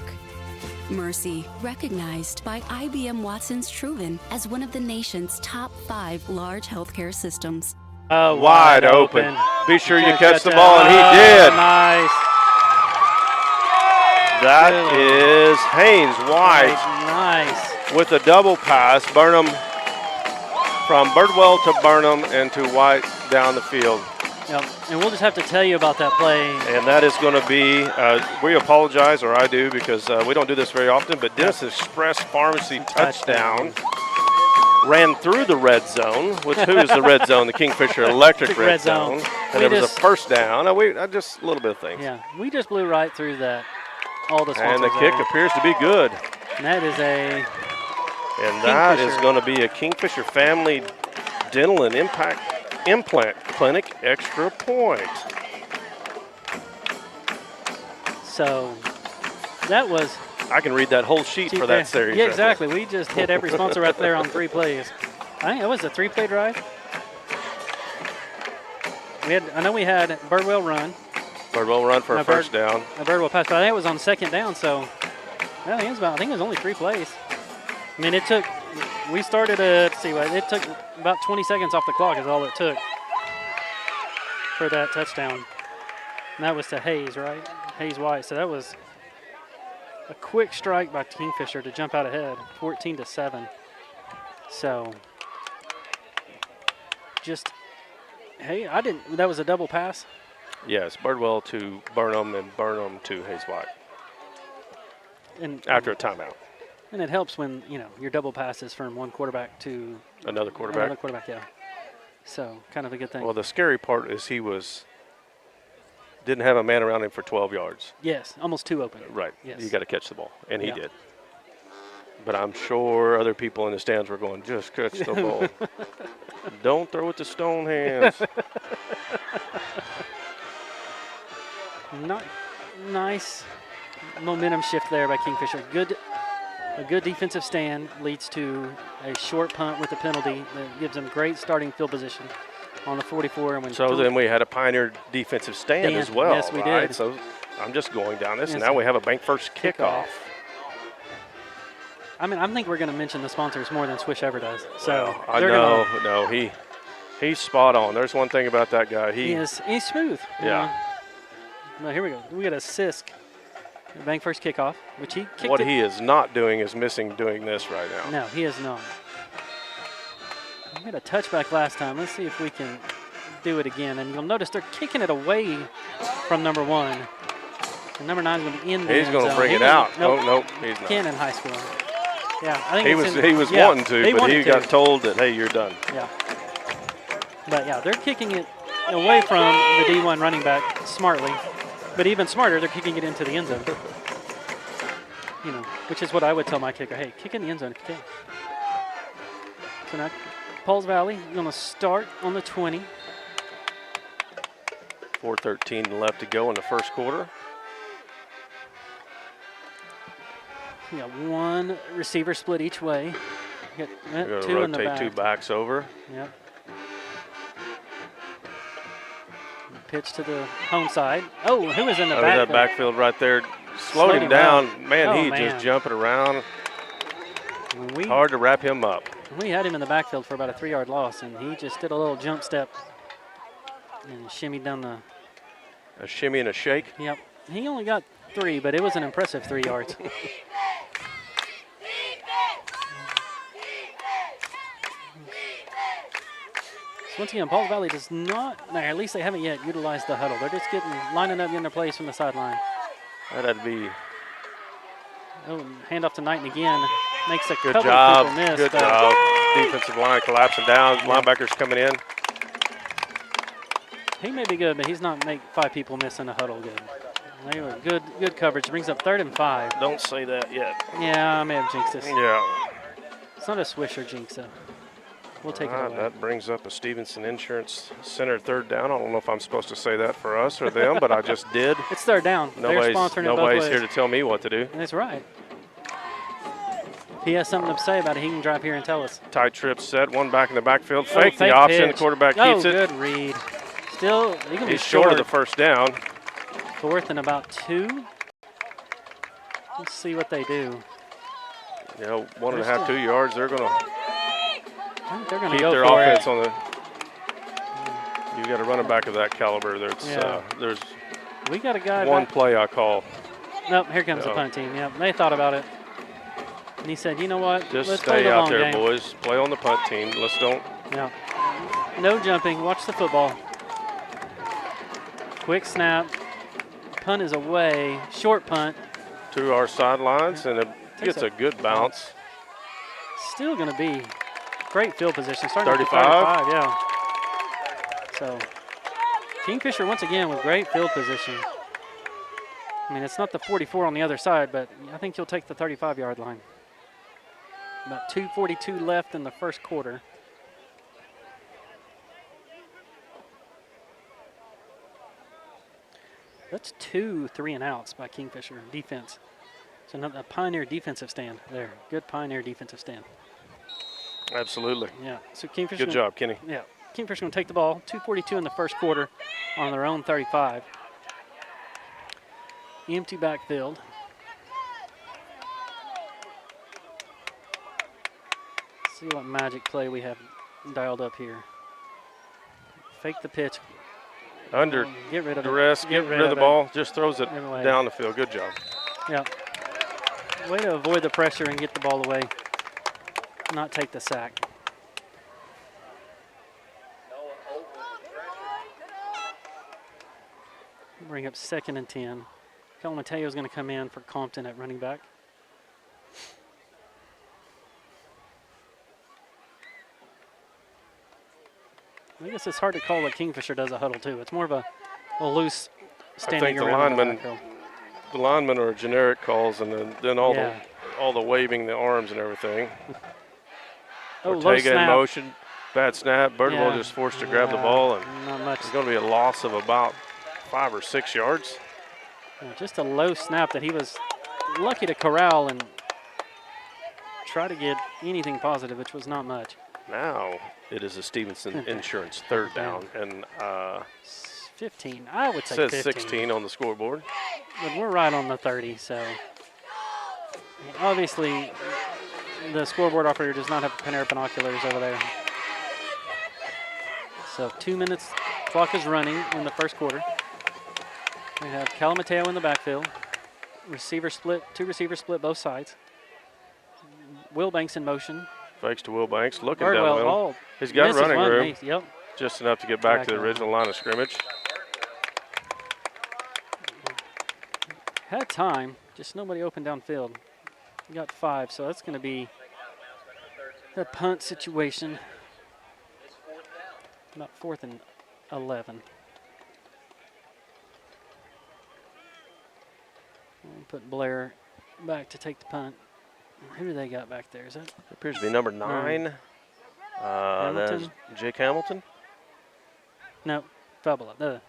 Mercy, recognized by IBM Watson's Truven as one of the nation's top 5 large healthcare systems. Wide open. Be sure you catch the ball, and he did. Nice. That is Haynes White Nice. with a double pass. Burnham from Birdwell to Burnham and to White down the field. Yep. And we'll just have to tell you about that play. And that is going to be, we apologize, or I do, because we don't do this very often, but Dennis Express Pharmacy touchdown. Ran through the red zone, which who is the red zone? The Kingfisher Electric red zone. And there was a first down. Just a little bit of things. Yeah, we just blew right through that. All the And the kick appears to be good. And that is a And that is going to be a Kingfisher Family Dental and Implant Clinic extra point. So that was. I can read that whole sheet for that series. Yeah, exactly. We just hit every sponsor right there on 3 plays. I think it was a 3-play drive. I know we had Birdwell run. Birdwell run for a first down. A Birdwell pass, but I think it was on 2nd down. So I think it was only 3 plays. I mean, we started at, it took about 20 seconds off the clock is all it took for that touchdown. And that was to Hayes, right? Hayes White. So that was a quick strike by Kingfisher to jump out ahead, 14-7. So that was a double pass? Yes, Birdwell to Burnham and Burnham to Hayes White. And after a timeout. And it helps when, your double passes from one quarterback to another quarterback. Another quarterback, yeah. So kind of a good thing. Well, the scary part is he didn't have a man around him for 12 yards. Yes, almost 2 open. Right. Yes. You got to catch the ball, and he did. But I'm sure other people in the stands were going, just catch the ball. Don't throw it to stone hands. Nice momentum shift there by Kingfisher. A good defensive stand leads to a short punt with a penalty that gives them great starting field position on the 44. And then we had a Pioneer defensive stand as well. Yes, we right? did. So I'm just going down this, yes, and now we have a bank first kickoff. I mean, I think we're going to mention the sponsors more than Swish ever does. So I know. He's spot on. There's one thing about that guy. He's smooth. Yeah. Well, here we go. We got a Sisk bank first kickoff, which he kicked. What he is not doing is doing this right now. No, he is not. We had a touchback last time. Let's see if we can do it again. And you'll notice they're kicking it away from number 1. And number 9 is going to be in the He's going to bring it out. Nope, he's not. Cannon High School. Yeah, I think he was wanting to, but he got told that, hey, you're done. Yeah. But yeah, they're kicking it away from the D1 running back smartly. But even smarter, they're kicking it into the end zone. Which is what I would tell my kicker. Hey, kick in the end zone if you can. So now Pauls Valley going to start on the 20. 4:13 left to go in the first quarter. You got 1 receiver split each way. You got 2 in the back. Rotate 2 backs over. Yep. Pitch to the home side. Oh, who was in the backfield? That backfield right there slowed him down. Man, just jumping around. Hard to wrap him up. We had him in the backfield for about a 3-yard loss, and he just did a little jump step and shimmied down the. A shimmy and a shake. Yep. He only got 3, but it was an impressive 3 yards. So once again, Pauls Valley does not, at least they haven't yet utilized the huddle. They're just lining up, getting their plays from the sideline. That'd be. Oh, handoff to Knighton again. Makes a good couple job. of people miss. Good job. Defensive line collapsing down. Yeah. Linebackers coming in. He may be good, but he's not make 5 people miss in a huddle good. They were good coverage. Brings up 3rd and 5. Don't say that yet. Yeah, I may have jinxed this. Yeah. It's not a swish or jinx, so we'll take it All away. right, that brings up a Stevenson Insurance Center third down. I don't know if I'm supposed to say that for us or them, but I just did. It's third down. They're sponsoring it both Nobody's ways. here to tell me what to do. That's right. If he has something to say about it, he can drive here and tell us. Tight trip set, one back in the backfield. Fake the fake option. pitch. The quarterback Oh, keeps it. good read. Still, he can be He's short of the first down. Fourth and about 2. Let's see what they do. You know, 1.5, 2 yards. They're going to I think they're going to keep go their for offense it. on the. You got a running back of that caliber. There's We got a guy one back. play I call. Nope, here comes the No. punt team. Yep, they thought about it. And he said, you know what? Just Let's play stay the out long there, game. boys. Play on the punt team. Let's don't. Yeah. No jumping. Watch the football. Quick snap. Punt is away. Short punt. To our sidelines, and it Takes gets a good bounce. Still going to be great field position. Starting at the 35? 35, yeah. So Kingfisher once again with great field position. I mean, it's not the 44 on the other side, but I think you'll take the 35-yard line. About 2:42 left in the first quarter. That's 2 3-and-outs by Kingfisher defense. So a Pioneer defensive stand there. Good Pioneer defensive stand. Absolutely. Yeah. So Kingfisher. Good job, Kenny. Yeah. Kingfisher going to take the ball. 2:42 in the first quarter on their own 35. Empty backfield. See what magic play we have dialed up here. Fake the pitch. Under Get rid of duress, it. get rid of the it. ball, just throws it Give it away. down the field. Good job. Yeah. Way to avoid the pressure and get the ball away. Not take the sack. Bring up 2nd and 10. Cal Mateo is going to come in for Compton at running back. I guess it's hard to call what Kingfisher does a huddle too. It's more of a loose standing think the around linemen- backfield. The linemen are generic calls, and then all Yeah. the waving the arms and everything. Oh, low Ortega in snap. motion, bad snap. Birdwell Yeah. just forced to grab the ball, and Not much. it's going to be a loss of about 5 or 6 yards. Just a low snap that he was lucky to corral and try to get anything positive, which was not much. Now it is a Stevenson Insurance third down, and 15. I would say says 15. 16 on the scoreboard. But we're right on the 30, so obviously the scoreboard operator does not have a pair of binoculars over there. So 2 minutes, clock is running in the first quarter. We have Calamateo in the backfield. Receiver split, 2 receivers split both sides. Will Banks in motion. Fakes to Will Banks, looking Birdwell, downhill. He's got misses running one. room, Yep. just enough to get back to the Back original line of scrimmage. Had time, just nobody open downfield. We got 5, so that's going to be the punt situation. About 4th and 11. We'll put Blair back to take the punt. Who do they got back there? Is that Appears to be number 9. That's Hamilton? Jake Hamilton. no Fabula?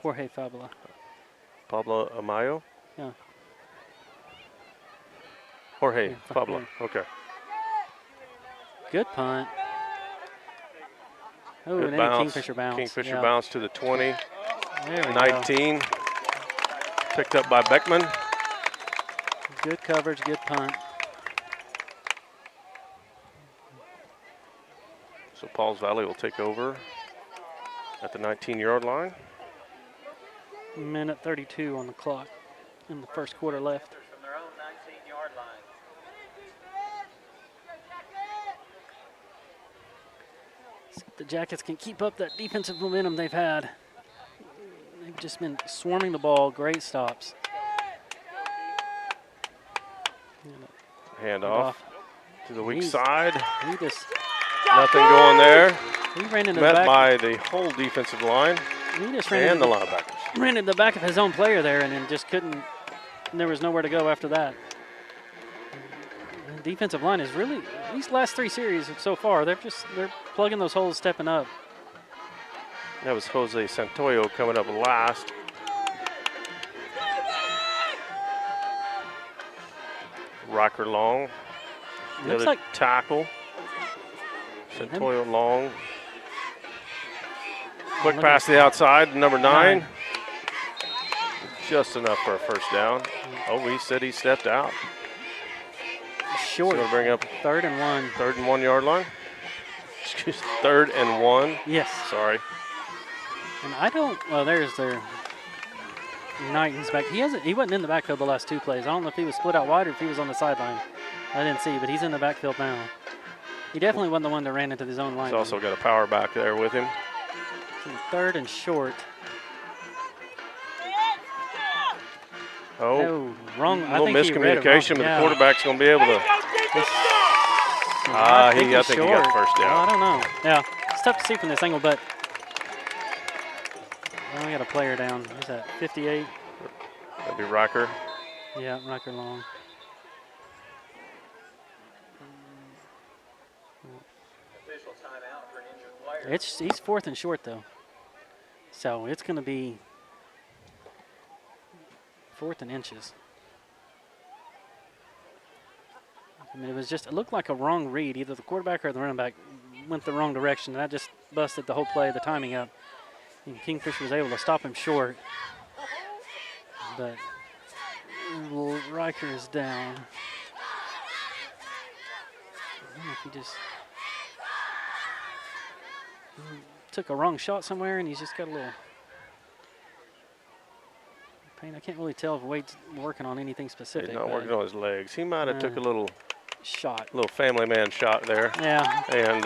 Jorge Fabula. Pablo Amayo. Yeah. Jorge Yeah, Pablo. Okay. Good punt. Oh, Good and then a bounce. Kingfisher bounce. Kingfisher Yeah. bounce to the 20. There we go. 19. Picked up by Beckman. Good coverage, good punt. So Pauls Valley will take over at the 19-yard line. Minute 32 on the clock in the first quarter left. From their own 19-yard line. See if the Jackets can keep up that defensive momentum they've had. They've just been swarming the ball. Great stops. Hand off to the weak side. He just Nothing going there. he ran into the Met back. by the whole defensive line He just ran and the into linebackers. ran into the back of his own player there, and then just couldn't. And there was nowhere to go after that. The defensive line is really these last 3 series so far, they're plugging those holes, stepping up. That was Jose Santoyo coming up last. Rocker long. The Looks other like tackle. Santoyo long. Quick pass to the outside, number 9. Just enough for a first down. Oh, he said he stepped out. short. So bring up 3rd and 1. 3rd and 1 yard line. Excuse me, 3rd and 1. Yes. Sorry. And I don't. Well, there's their Knighton's back. He wasn't in the backfield the last 2 plays. I don't know if he was split out wide or if he was on the sideline. I didn't see, but he's in the backfield now. He definitely wasn't the one that ran into his own line. He's also got a power back there with him. 3rd and short. Oh, wrong. A little miscommunication, but the quarterback's going to be able to. I think he got the first down. I don't know. Yeah, it's tough to see from this angle, but we got a player down. Who's that? 58. That'd be Rocker. Yeah, Rocker long. Official timeout for an injured player. He's 4th and short though, so it's going to be 4th and inches. I mean, it looked like a wrong read. Either the quarterback or the running back went the wrong direction. And that just busted the whole play, the timing up. And Kingfisher was able to stop him short. But Riker is down. I don't know if he just took a wrong shot somewhere and he's just got a little pain. I can't really tell if Wade's working on anything specific. He's not working on his legs. He might have took a little shot, family man shot there. Yeah. And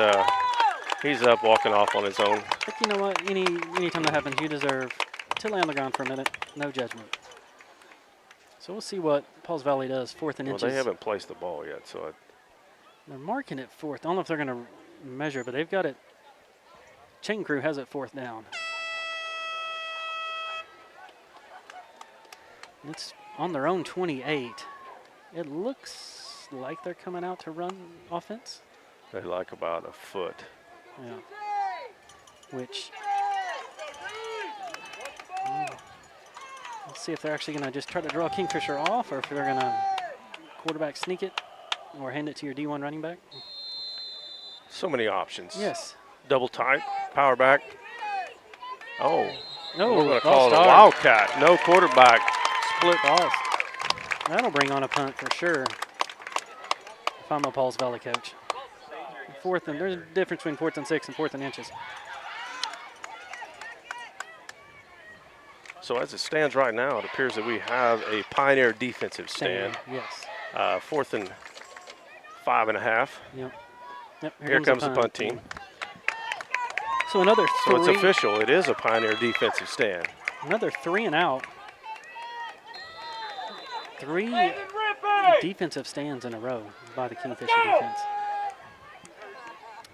he's up walking off on his own. But you know what? Anytime that happens, you deserve to lay on the ground for a minute. No judgment. So we'll see what Pauls Valley does. 4th and inches. Well, they haven't placed the ball yet, so they're marking it 4th. I don't know if they're going to measure, but they've got it. Chain Crew has it 4th down. It's on their own 28. It looks like they're coming out to run offense. they like about a foot. Yeah. Which, let's see if they're actually going to just try to draw Kingfisher off or if they're going to quarterback sneak it or hand it to your D1 running back. So many options. Yes. Double tight, power back. Oh. No, we're going to call it a wildcat. No quarterback. Split. Balls. That'll bring on a punt for sure. If I'm a Pauls Valley coach. 4th and there's a difference between 4th and 6 and 4th and inches. So as it stands right now, it appears that we have a Pioneer defensive stand. Yes. 4th and 5.5. Yep. Here comes the punt team. So another 3. So it's official. It is a Pioneer defensive stand. Another 3 and out. 3 defensive stands in a row by the Kingfisher defense.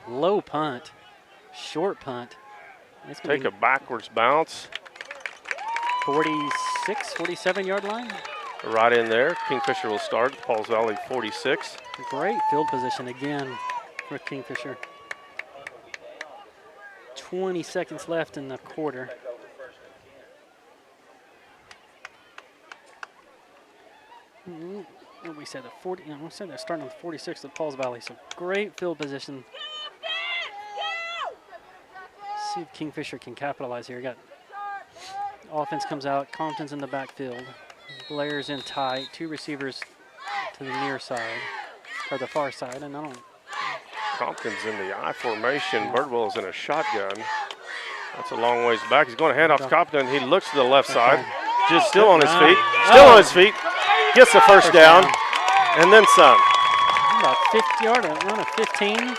Low punt, short punt. Take a backwards bounce. 46, 47-yard line. Right in there. Kingfisher will start. Pauls Valley 46. Great field position again for Kingfisher. 20 seconds left in the quarter. What we said, the 40. We said they're starting on the 46 of Pauls Valley. So great field position. See if Kingfisher can capitalize here. Got offense comes out. Compton's in the backfield. Blair's in tight. 2 receivers to the near side or the far side, and I don't. Compton's in the I formation. Birdwell's in a shotgun. That's a long ways back. He's going to hand off to Compton. He looks to the left side. Just still on his feet. Still on his feet. Gets the first down. And then some. About 50 yard, around a 15.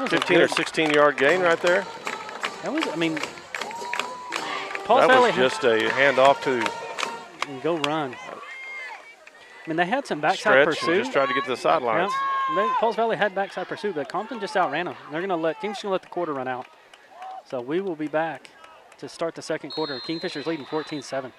15 or 16-yard gain right there. That was, I mean, Pauls that Valley was just a handoff to go run. I mean, they had some backside stretch pursuit. and just tried to get to the sidelines. Yeah, Pauls Valley had backside pursuit, but Compton just outran them. They're going to Kingfisher's going to let the quarter run out. So we will be back to start the second quarter. Kingfisher's leading 14-7.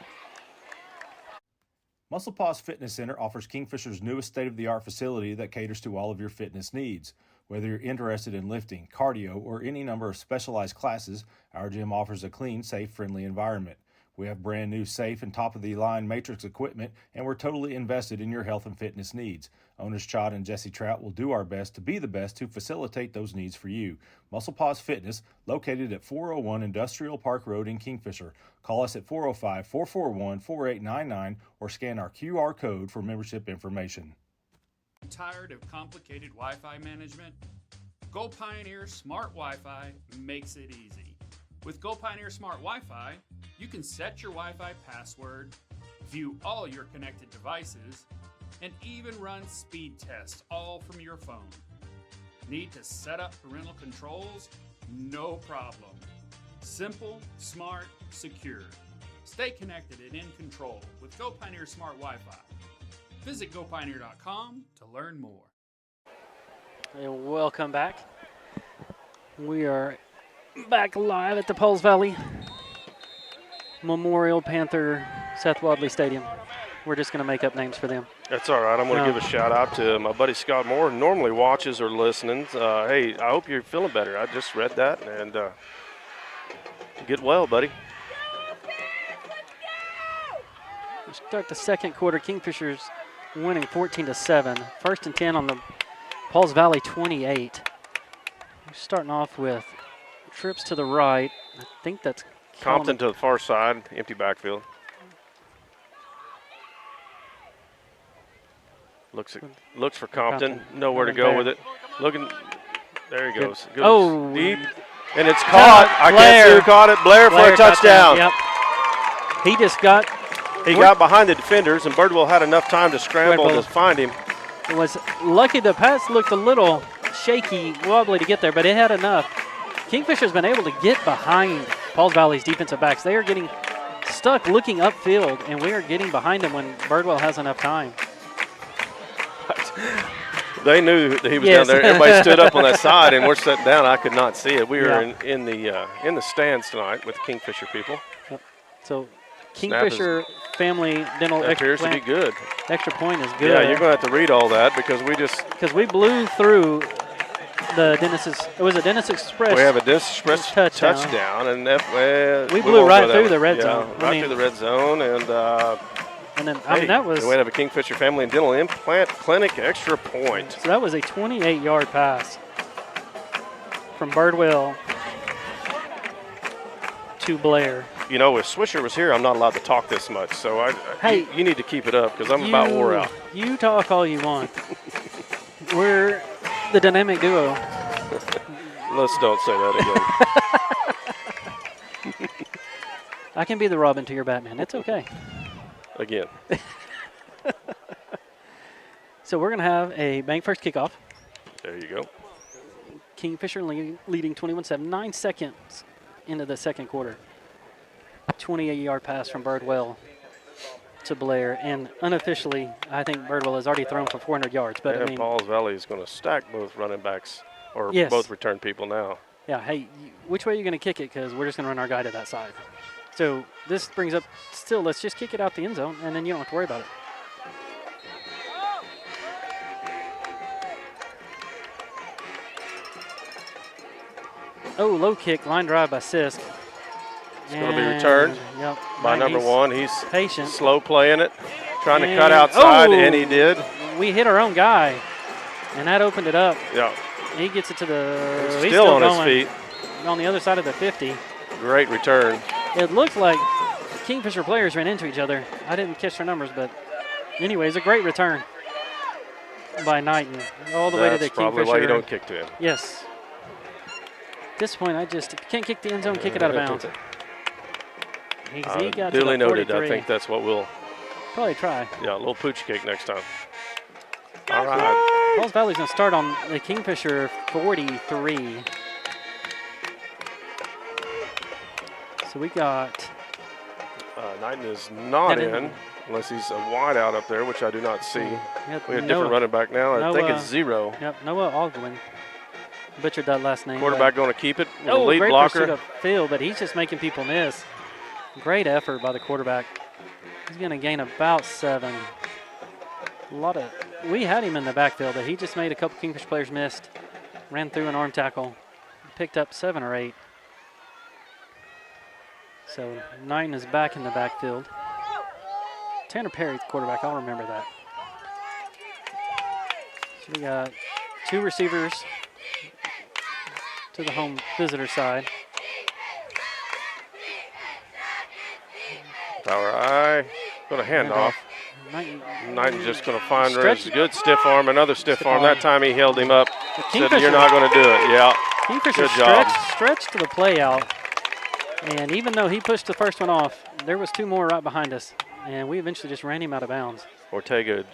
Muscle Pause Fitness Center offers Kingfisher's newest state-of-the-art facility that caters to all of your fitness needs. Whether you're interested in lifting, cardio, or any number of specialized classes, our gym offers a clean, safe, friendly environment. We have brand new, safe, and top-of-the-line Matrix equipment, and we're totally invested in your health and fitness needs. Owners Chad and Jesse Trout will do our best to be the best to facilitate those needs for you. Muscle Pause Fitness, located at 401 Industrial Park Road in Kingfisher. Call us at 405-441-4899 or scan our QR code for membership information. Tired of complicated Wi-Fi management? Go Pioneer Smart Wi-Fi makes it easy. With Go Pioneer Smart Wi-Fi, you can set your Wi-Fi password, view all your connected devices, and even run speed tests all from your phone. Need to set up parental controls? No problem. Simple, smart, secure. Stay connected and in control with Go Pioneer Smart Wi-Fi. Visit GoPioneer.com to learn more. And welcome back. We are back live at the Pauls Valley Memorial Panther Seth Wadley Stadium. We're just going to make up names for them. That's all right. I'm going to give a shout out to my buddy Scott Moore, who normally watches or listens. Hey, I hope you're feeling better. I just read that, and get well, buddy. We start the second quarter. Kingfishers winning 14-7. First and 10 on the Pauls Valley 28. We're starting off with trips to the right. I think that's Compton to the far side, empty backfield. Looks for Compton. Nowhere to go with it. Looking. There he goes. Goes deep. And it's caught. I can't see who caught it. Blair for a touchdown. Yep. He just got. He got behind the defenders, and Birdwell had enough time to scramble to find him. It was lucky the pass looked a little shaky, wobbly to get there, but it had enough. Kingfisher's been able to get behind Pauls Valley's defensive backs. They are getting stuck looking upfield, and we are getting behind them when Birdwell has enough time. They knew that he was down there. Everybody stood up on that side, and we're sitting down. I could not see it. We were in the stands tonight with the Kingfisher people. Yep. So Kingfisher Family Dental appears to be good. Extra point is good. Yeah, you're going to have to read all that because we blew through the Dennis. It was a Dennis Express. We have a Dennis Express touchdown, and we blew right through the red zone. Right through the red zone, and then that was. We have a Kingfisher Family and Dental Implant Clinic extra point. So that was a 28-yard pass from Birdwell to Blair. You know, if Swisher was here, I'm not allowed to talk this much. So you need to keep it up because I'm about wore out. You talk all you want. We're the dynamic duo. Let's don't say that again. I can be the Robin to your Batman. It's okay. Again. So we're going to have a bank first kickoff. There you go. Kingfisher leading 21-7. 9 seconds into the second quarter. 28-yard pass from Birdwell to Blair. And unofficially, I think Birdwell has already thrown for 400 yards. But I mean, Pauls Valley is going to stack both running backs or both return people now. Yeah, hey, which way are you going to kick it? Because we're just going to run our guy to that side. So this brings up, still, let's just kick it out the end zone, and then you don't have to worry about it. Oh, low kick, line drive by Sisk. It's going to be returned by number 1. He's patient. Slow playing it, trying to cut outside, and he did. We hit our own guy, and that opened it up. Yeah. He gets it to the – he's still on his feet. On the other side of the 50. Great return. It looked like Kingfisher players ran into each other. I didn't catch their numbers, but anyways, a great return by Knighton all the way to the Kingfisher. That's probably why you don't kick to him. Yes. At this point, if you can't kick the end zone, kick it out of bounds. He got duly to the 43. noted. I think that's what we'll probably try. Yeah, a little pooch kick next time. All right. Pauls Valley's going to start on the Kingfisher 43. So we got. Knighton is not in unless he's a wide out up there, which I do not see. We have a different running back now. I think it's 0. Yep, Noah Ogwin. Butchered that last name. Quarterback going to keep it. Lead great blocker. Pursuit upfield, but he's just making people miss. Great effort by the quarterback. He's going to gain about 7. We had him in the backfield, but he just made a couple Kingfisher players missed. Ran through an arm tackle, picked up 7 or 8. So Knighton is back in the backfield. Tanner Perry, the quarterback, I'll remember that. So we got 2 receivers to the home visitor side. Power eye. Going to hand off. Knighton just going to find Stretch. his good stiff arm, another stiff arm. That time he held him up. Said, Kingfisher- you're not going to do it. Yeah. Kingfisher Good job. stretched to the play out. And even though he pushed the first one off, there was 2 more right behind us. And we eventually just ran him out of bounds. Ortega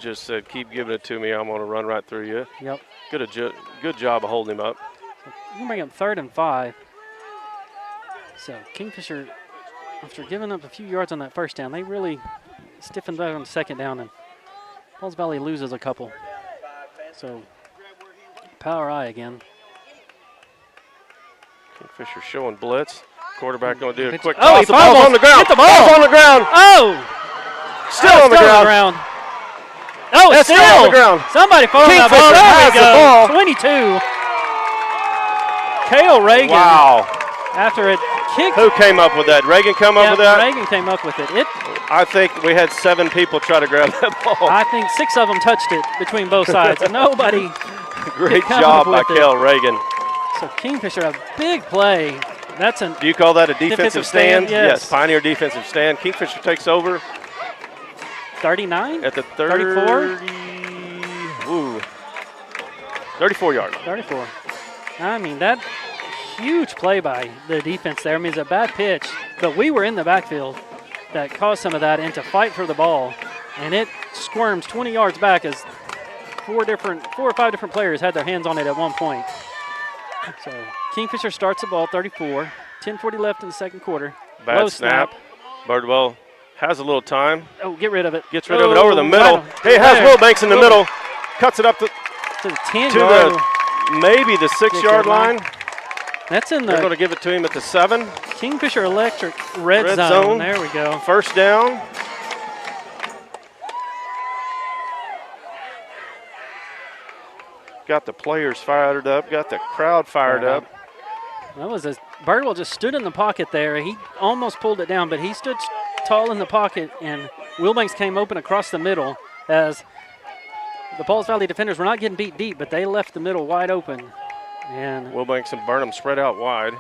just said, keep giving it to me. I'm going to run right through you. Yep. Good job of holding him up. We're going to bring up 3rd and 5. So Kingfisher, after giving up a few yards on that first down, they really stiffened up on 2nd down, and Pauls Valley loses a couple. So power eye again. Kingfisher showing blitz. Quarterback going to do a quick Oh, toss. he The ball's fumbles. on the ground. Get the ball. Ball's on the ground. Oh! Still on the ground. Oh, It's still on the ground. Somebody followed that ball. Kingfisher There has we the go. ball. 22. Kale Reagan. Wow. After it kicked. Who came up with that? Reagan come up with that? Reagan came up with it. I think we had 7 people try to grab that ball. I think 6 of them touched it between both sides. And nobody. Great come job up by with it. Kel Reagan. So Kingfisher, a big play. That's an. Do you call that a defensive stand? Yes. Pioneer defensive stand. Kingfisher takes over 39? at the 34? 34-yard. 34. I mean, that huge play by the defense there. I mean, it's a bad pitch, but we were in the backfield that caused some of that, and to fight for the ball. And it squirms 20 yards back as 4 or 5 different players had their hands on it at one point. So Kingfisher starts the ball, 34. 10:40 left in the 2nd quarter. Bad Low snap. Birdwell has a little time. Oh, get rid of it. Gets rid of it over the middle. Right He has there. Wilbanks in the middle. Cuts it up to To the 10 the yard. maybe the 6-yard line. That's in They're going the to give it to him at the 7. Kingfisher Electric red Red zone. zone. There we go. First down. Got the players fired up. Got the crowd fired up. That was Birdwell just stood in the pocket there. He almost pulled it down, but he stood tall in the pocket, and Wilbanks came open across the middle as the Pauls Valley defenders were not getting beat deep, but they left the middle wide open. And Wilbanks and Burnham spread out wide.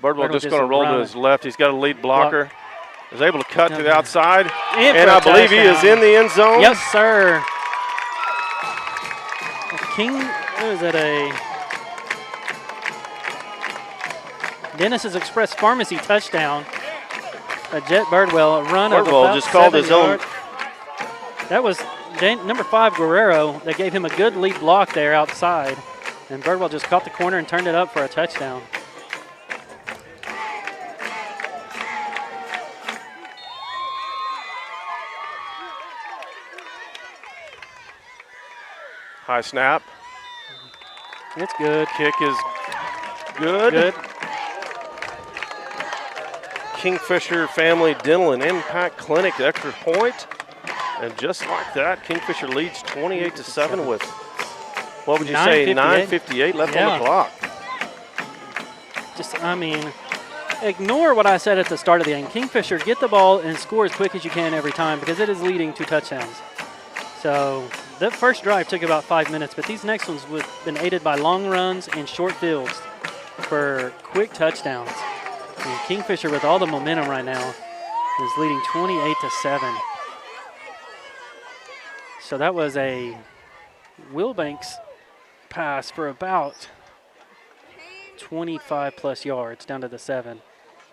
Birdwell just just going to roll to run his left. He's got a lead blocker. Is able to cut to the Okay. outside. In And for a I believe he is touchdown. in the end zone. Yes, sir. What is it, a Dennis's Express Pharmacy touchdown. A Jet Birdwell, a run of Birdwell about just called 7 his own. yards. That was number 5, Guerrero. They gave him a good lead block there outside. And Birdwell just caught the corner and turned it up for a touchdown. High snap. It's good. Kick is good. Good. Kingfisher Family Dental and Impact Clinic, extra point. And just like that, Kingfisher leads 28-7 with, what would you say, 9:58 left on the clock. Ignore what I said at the start of the game. Kingfisher, get the ball and score as quick as you can every time because it is leading 2 touchdowns. So the first drive took about 5 minutes, but these next ones have been aided by long runs and short fields for quick touchdowns. And Kingfisher, with all the momentum right now, is leading 28-7. So that was a Wilbanks pass for about 25-plus yards down to the 7.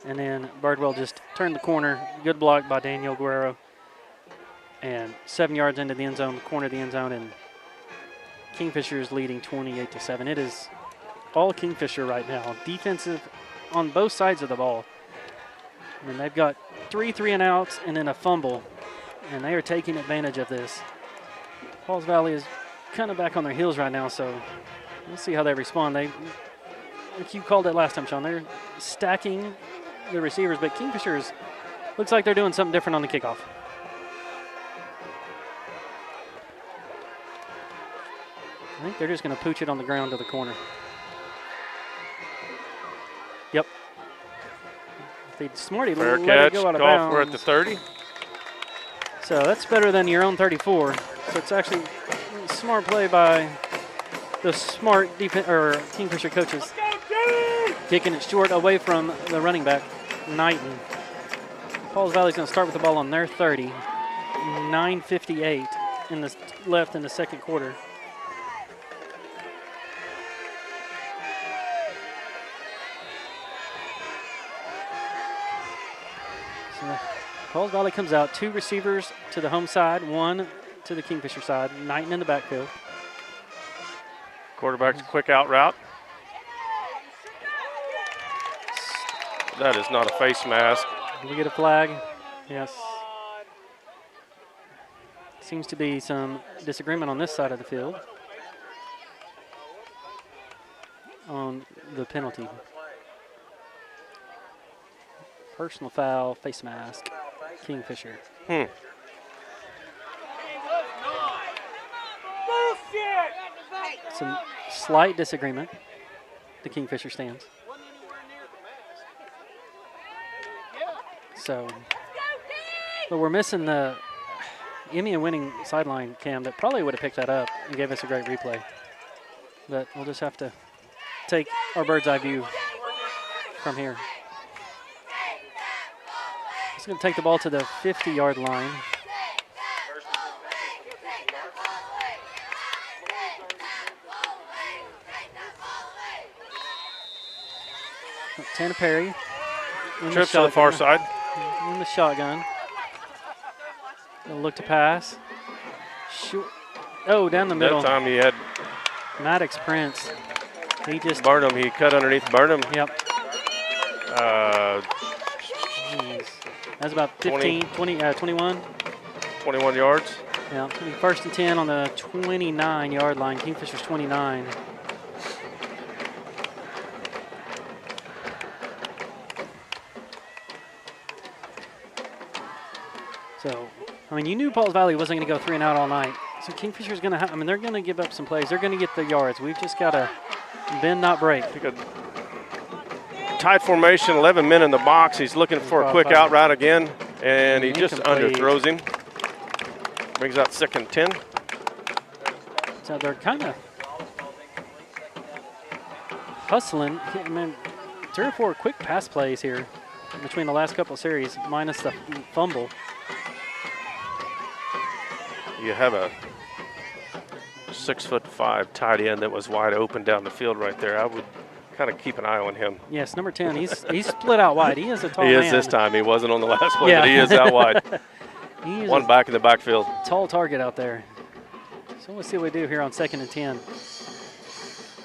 And then Birdwell just turned the corner. Good block by Daniel Guerrero. And 7 yards into the end zone, corner of the end zone, and Kingfisher is leading 28-7. It is all Kingfisher right now. Defensive on both sides of the ball. And they've got 3 3-and-outs and then a fumble. And they are taking advantage of this. Pauls Valley is kind of back on their heels right now, so we'll see how they respond. Like you called it last time, Sean, they're stacking the receivers, but Kingfisher is Looks like they're doing something different on the kickoff. I think they're just going to pooch it on the ground to the corner. Yep. If they'd smarty Fair let catch. it go out of Call for at bounds. the 30. So that's better than your own 34. So it's actually smart play by the smart defense or Kingfisher coaches. Kicking it short away from the running back, Knighton. Pauls Valley's going to start with the ball on their 30. 9:58 left in the second quarter. So Pauls Valley comes out, 2 receivers to the home side, 1 to the Kingfisher side. Knighton in the backfield. Quarterback's quick out route. That is not a face mask. Did we get a flag? Yes. Seems to be some disagreement on this side of the field on the penalty. Personal foul, face mask, Kingfisher. Some slight disagreement. The Kingfisher stands. So, but we're missing the Emmy and winning sideline cam that probably would have picked that up and gave us a great replay. But we'll just have to take our bird's eye view from here. He's going to take the ball to the 50-yard line. Tanner Perry. Trips to the far side. In the shotgun. They'll look to pass. Oh, down the middle. That time he had Maddox Prince. He just. Burnham. He cut underneath Burnham. Yep. Jeez. That's about 15, 21. 21 yards. Yeah, 1st and 10 on the 29-yard line. Kingfisher's 29. So, I mean, you knew Pauls Valley wasn't going to go 3 and out all night. So Kingfisher's going to they're going to give up some plays. They're going to get the yards. We've just got to bend, not break. Tight formation, 11 men in the box. He's looking for a quick out route again, and he just underthrows him. Brings out 2nd and 10. So they're kind of hustling. I mean, 3 or 4 quick pass plays here between the last couple of series, minus the fumble. You have a 6'5" tight end that was wide open down the field right there. I would kind of keep an eye on him. Yes, number 10. He's split out wide. He is a tall man. man. He is this time. He wasn't on the last play, but he is out wide. He's one back in the backfield. Tall target out there. So let's see what we do here on 2nd and 10.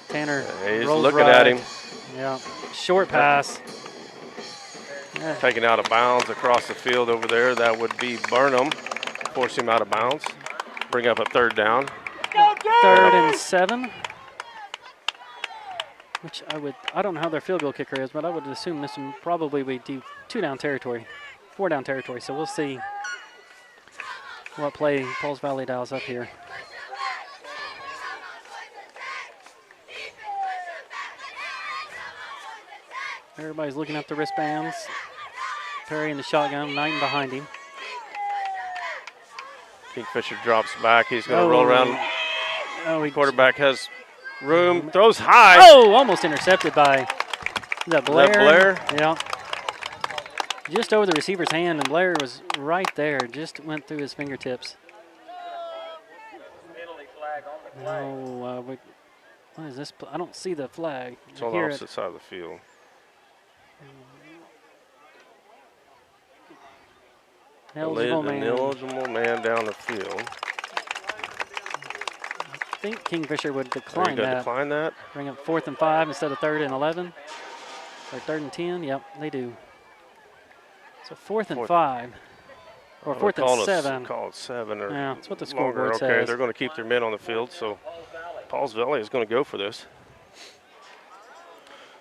Tanner he's rolls looking right. at him. Yeah, short pass. Taken out of bounds across the field over there. That would be Burnham. Force him out of bounds. Bring up a 3rd down. 3rd and 7. Which I don't know how their field goal kicker is, but I would assume this would probably be 2-down territory, 4-down territory. So we'll see what play Pauls Valley dials up here. Everybody's looking at the wristbands. Perry in the shotgun, Knighton behind him. Kingfisher drops back. He's going to roll around. Oh, quarterback has room. Throws high. Oh, almost intercepted by, is that Blair? Blair? Yeah. Just over the receiver's hand, and Blair was right there. Just went through his fingertips. Oh, what is this? I don't see the flag. It's on the opposite side of the field. Eligible man. An eligible man down the field. I think Kingfisher would decline that. Decline that. Bring up 4th and 5 instead of 3rd and 11. Or 3rd and 10. Yep, they do. So 4th and 5. Or 4th and 7. Call it 7. Or yeah, that's what the scoreboard says. Okay, they're going to keep their men on the field, so Pauls Valley is going to go for this.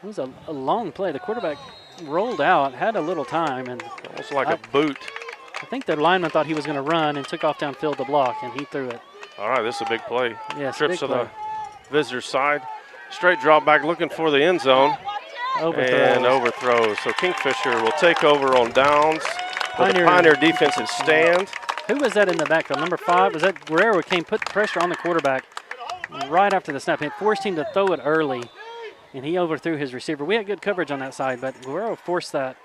It was a long play. The quarterback rolled out, had a little time, and Almost like a boot. I think the lineman thought he was going to run and took off downfield to block, and he threw it. All right, this is a big play. Yes, Trips big to play. the visitor side. Straight drop back looking for the end zone. Overthrows. And overthrows. So Kingfisher will take over on downs. But the Pioneer defensive stand. Who was that in the backfield? Number 5? Was that Guerrero? Came put pressure on the quarterback right after the snap. It forced him to throw it early, and he overthrew his receiver. We had good coverage on that side, but Guerrero forced the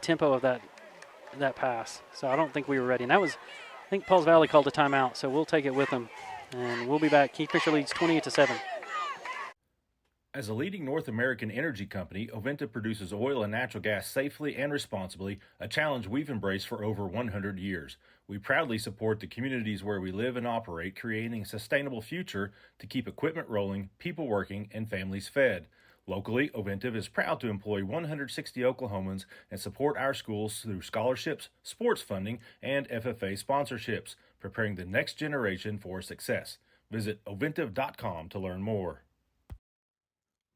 tempo of that pass. So I don't think we were ready. And that was, I think Pauls Valley called a timeout, so we'll take it with them. And we'll be back. Kingfisher leads 28-7. As a leading North American energy company, Oventa produces oil and natural gas safely and responsibly, a challenge we've embraced for over 100 years. We proudly support the communities where we live and operate, creating a sustainable future to keep equipment rolling, people working, and families fed. Locally, Oventive is proud to employ 160 Oklahomans and support our schools through scholarships, sports funding, and FFA sponsorships, preparing the next generation for success. Visit oventive.com to learn more.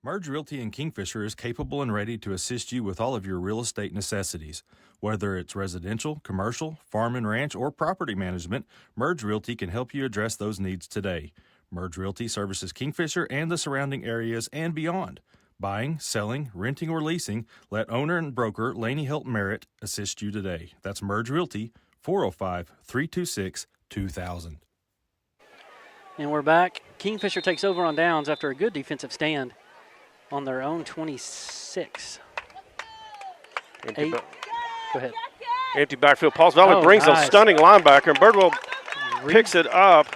Merge Realty in Kingfisher is capable and ready to assist you with all of your real estate necessities. Whether it's residential, commercial, farm and ranch, or property management, Merge Realty can help you address those needs today. Merge Realty services Kingfisher and the surrounding areas and beyond. Buying, selling, renting, or leasing, let owner and broker Laney Helt Merritt assist you today. That's Merge Realty, 405-326-2000. And we're back. Kingfisher takes over on downs after a good defensive stand on their own 26. Empty 8. Go ahead. Empty backfield. Pauls Valley Oh, brings nice. a stunning linebacker, and Birdwell picks it up.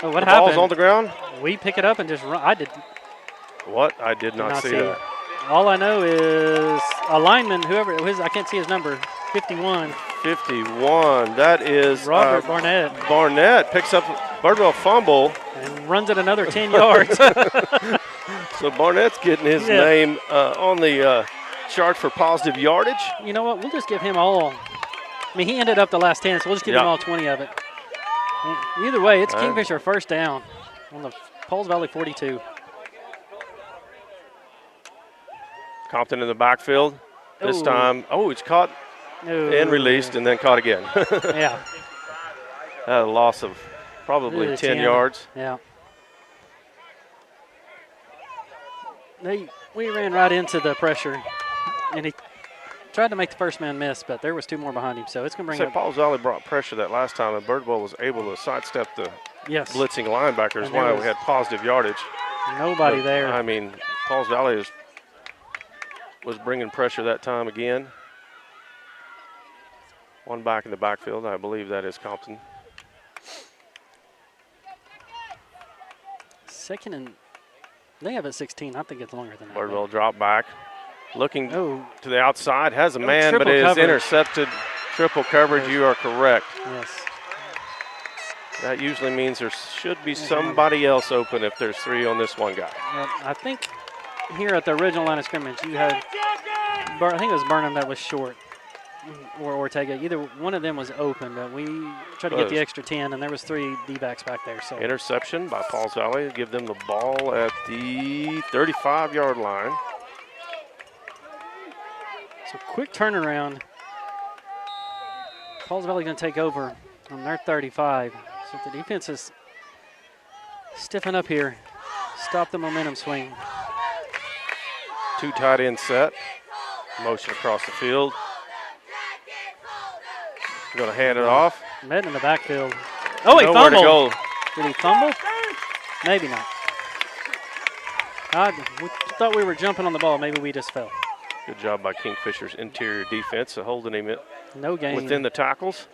Oh, what The happened? ball's on the ground. We pick it up and just run. I did What? I did not see that. it. All I know is a lineman, whoever it was, I can't see his number, 51. 51. That is Robert Barnett. Barnett picks up Birdwell fumble. And runs it another 10 yards. So Barnett's getting his name on the chart for positive yardage. You know what? We'll just give him all. I mean, he ended up the last 10, so we'll just give him all 20 of it. Either way, it's Kingfisher first down on the Pauls Valley 42. Compton in the backfield. This time, it's caught and released and then caught again. Yeah. A loss of probably 10 yards. Yeah. We ran right into the pressure, and he tried to make the first man miss, but there was 2 more behind him, so it's going to bring up. Pauls Valley brought pressure that last time, and Birdwell was able to sidestep the blitzing linebackers. And Why we had positive yardage. Nobody there. I mean, Pauls Valley was bringing pressure that time again. One back in the backfield. I believe that is Compton. Second and they have it 16. I think it's longer than that. Birdwell drop back. Looking to the outside. Has a man, but triple it is coverage. intercepted. Triple coverage. You are correct. Yes. That usually means there should be somebody else open if there's 3 on this one guy. I think here at the original line of scrimmage, you had, I think it was Burnham that was short, or Ortega. Either one of them was open, but we tried to get the extra 10, and there was 3 D-backs back there. So Interception by Pauls Valley. Give them the ball at the 35-yard line. So quick turnaround. Pauls Valley going to take over on their 35. So if the defense is stiffen up here, stop the momentum swing. 2 tight end set. Motion across the field. Going to hand it off. Met in the backfield. Oh, he Nowhere fumbled. to go. Did he fumble? Maybe not. We thought we were jumping on the ball. Maybe we just fell. Good job by Kingfisher's interior defense of holding him No gain. within the tackles.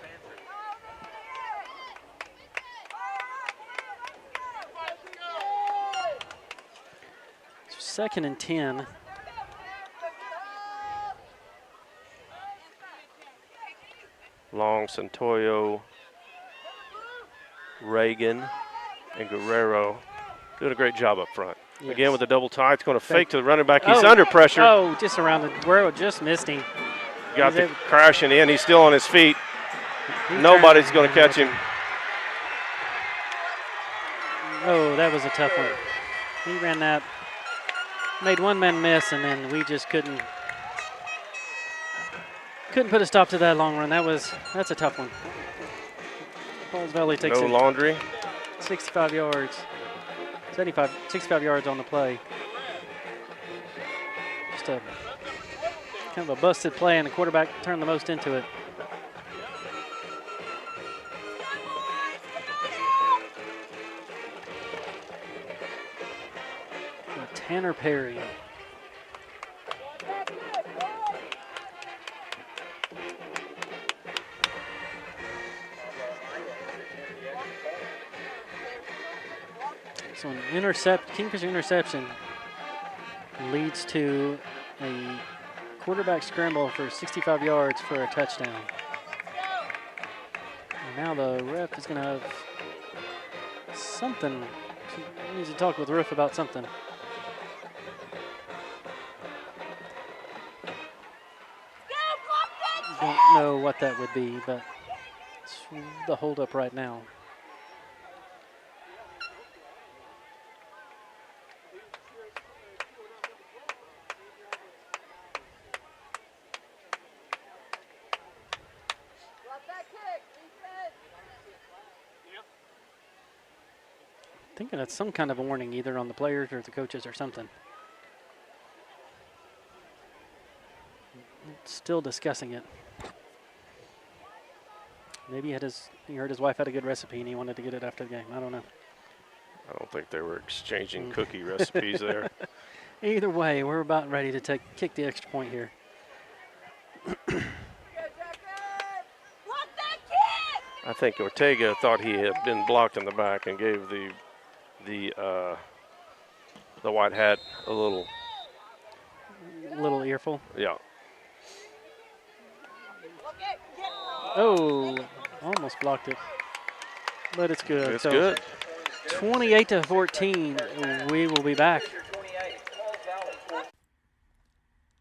Second and 10. Long, Santoyo, Reagan, and Guerrero doing a great job up front. Yes. Again with the double tie. It's going to fake to the running back. He's under pressure. Oh, just around the Guerrero just missed him. Got the crashing in. He's still on his feet. Nobody's going to catch him. Oh, that was a tough one. He ran that Made one man miss, and then we just couldn't put a stop to that long run. That's a tough one. Paul's Valley takes No it laundry. 65 yards. 65 yards on the play. Just a kind of a busted play, and the quarterback turned the most into it. Tanner Perry. So an Kingfisher interception leads to a quarterback scramble for 65 yards for a touchdown. And now the ref is going to have something. He needs to talk with the ref about something. Don't know what that would be, but it's the holdup right now. Thinking it's some kind of a warning either on the players or the coaches or something. Still discussing it. Maybe he heard his wife had a good recipe and he wanted to get it after the game. I don't know. I don't think they were exchanging cookie recipes there. Either way, we're about ready to kick the extra point here. I think Ortega thought he had been blocked in the back and gave the white hat a little earful. Yeah. Oh, almost blocked it, but it's good. It's good. 28-14. We will be back.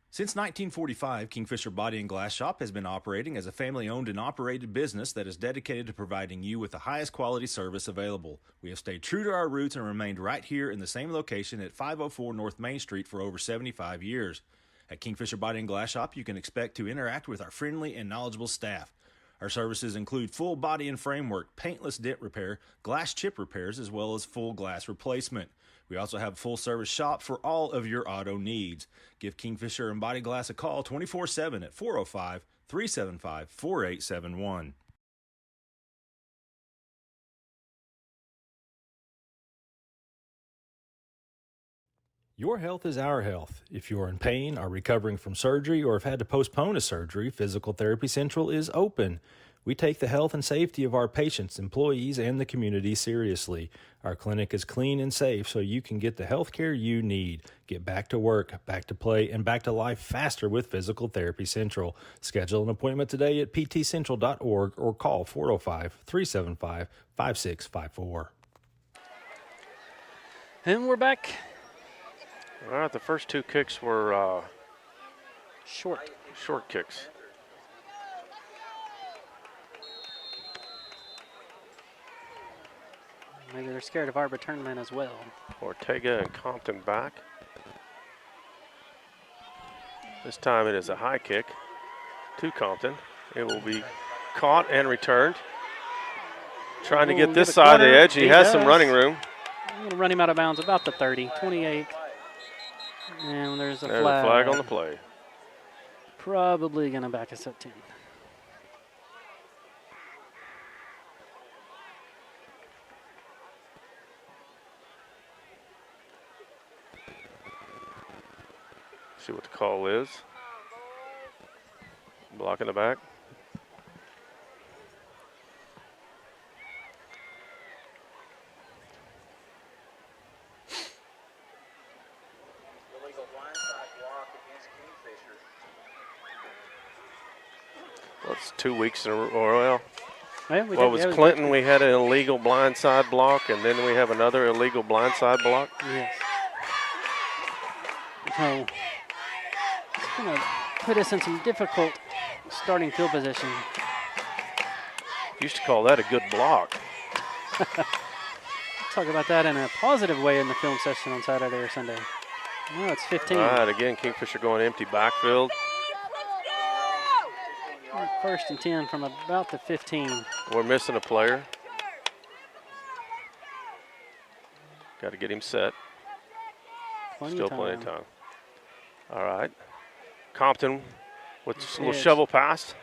Since 1945, Kingfisher Body and Glass Shop has been operating as a family-owned and operated business that is dedicated to providing you with the highest quality service available. We have stayed true to our roots and remained right here in the same location at 504 North Main Street for over 75 years. At Kingfisher Body and Glass Shop, you can expect to interact with our friendly and knowledgeable staff. Our services include full body and framework, paintless dent repair, glass chip repairs, as well as full glass replacement. We also have a full-service shop for all of your auto needs. Give Kingfisher and Body Glass a call 24/7 at 405-375-4871. Your health is our health. If you are in pain, are recovering from surgery, or have had to postpone a surgery, Physical Therapy Central is open. We take the health and safety of our patients, employees, and the community seriously. Our clinic is clean and safe so you can get the health care you need. Get back to work, back to play, and back to life faster with Physical Therapy Central. Schedule an appointment today at ptcentral.org or call 405-375-5654. And we're back. All right, the first two kicks were short kicks. Maybe they're scared of our return men as well. Ortega and Compton back. This time it is a high kick to Compton. It will be caught and returned. Trying to get this side of the edge. He has some running room. I'm going to run him out of bounds about the 30, 28. And there's a flag. There's a flag on the play. Probably going to back us up 10. See what the call is. Block in the back. Illegal blindside block against Kingfisher. Well, it's 2 weeks in a row. Well, Well, it was Clinton. We had an illegal blindside block, and then we have another illegal blindside block. Yes. So it's going to put us in some difficult starting field position. Used to call that a good block. Talk about that in a positive way in the film session on Saturday or Sunday. No, it's 15. All right, again, Kingfisher going empty backfield. 1st and 10 from about the 15. We're missing a player. Got to get him set. Still plenty of time. All right. Compton with a little shovel pass.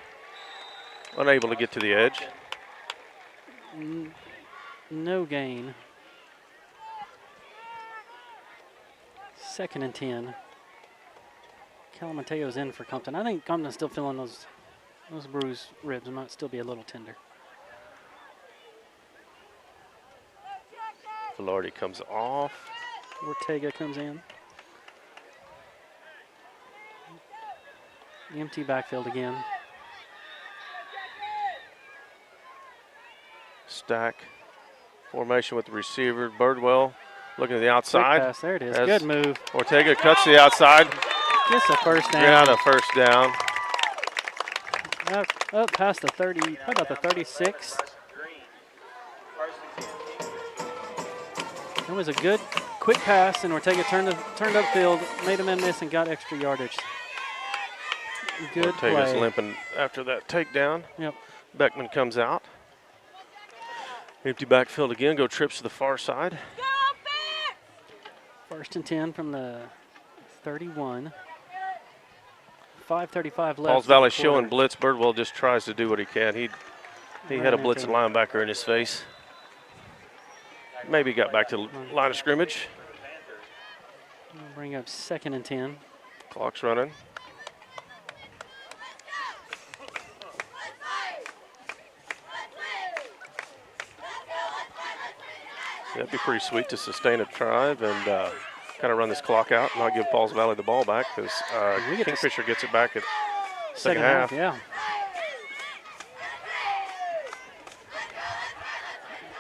Unable to get to the edge. No gain. 2nd and 10. Calamateo's in for Compton. I think Compton's still feeling those bruised ribs. Might still be a little tender. Velarde comes off. Ortega comes in. Empty backfield again. Stack formation with the receiver. Birdwell looking to the Quick outside. pass. There it is. Good move. Ortega cuts to the outside. Gets a first down. Yeah, the first down. Up past the 30. How about the 36? It was a good, quick pass, and Ortega turned upfield, made a man miss, and got extra yardage. Good Ortega's play. limping after that takedown. Yep. Beckman comes out. Empty backfield again. Go trips to the far side. 1st and 10 from the 31. 5:35 left. Pauls Valley showing blitz. Birdwell just tries to do what he can. He had a blitz linebacker in his face. Maybe got back to line of scrimmage. We'll bring up 2nd and 10. Clock's running. That'd be pretty sweet to sustain a drive and kind of run this clock out and not give Pauls Valley the ball back because Kingfisher gets it back at second half. Yeah.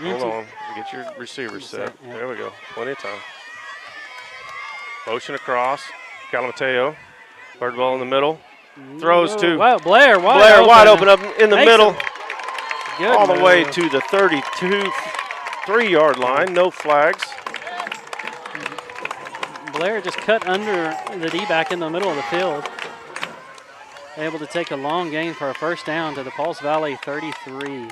Hold on. Get your receivers set. Yeah. There we go. Plenty of time. Motion across. Calamateo. Birdwell in the middle. Throws to Wow, Blair wide open up in the middle. Good all the move. way to the 3-yard line. No flags. Blair just cut under the D-back in the middle of the field. Able to take a long gain for a first down to the Pauls Valley 33.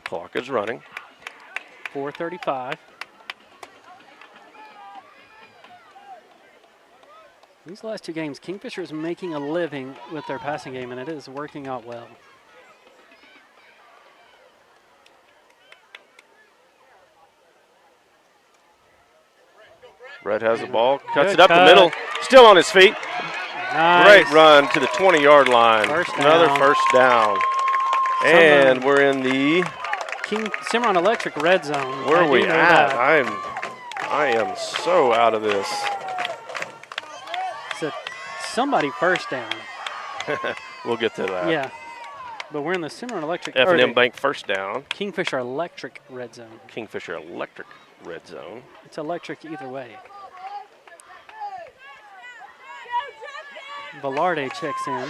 Clock is running. 4:35. These last 2 games, Kingfisher is making a living with their passing game, and it is working out well. Red has the ball, cuts Good it up the cut. middle, still on his feet. Nice. Great run to the 20-yard line. Another down. first down. And we're in the Cimarron Electric red zone. Where I are we do know at? that. I am so out of this. It's somebody first down. We'll get to that. Yeah. But we're in the Cimarron Electric. F&M Bank first down. Kingfisher Electric red zone. Kingfisher Electric red zone. It's electric either way. Velarde checks in.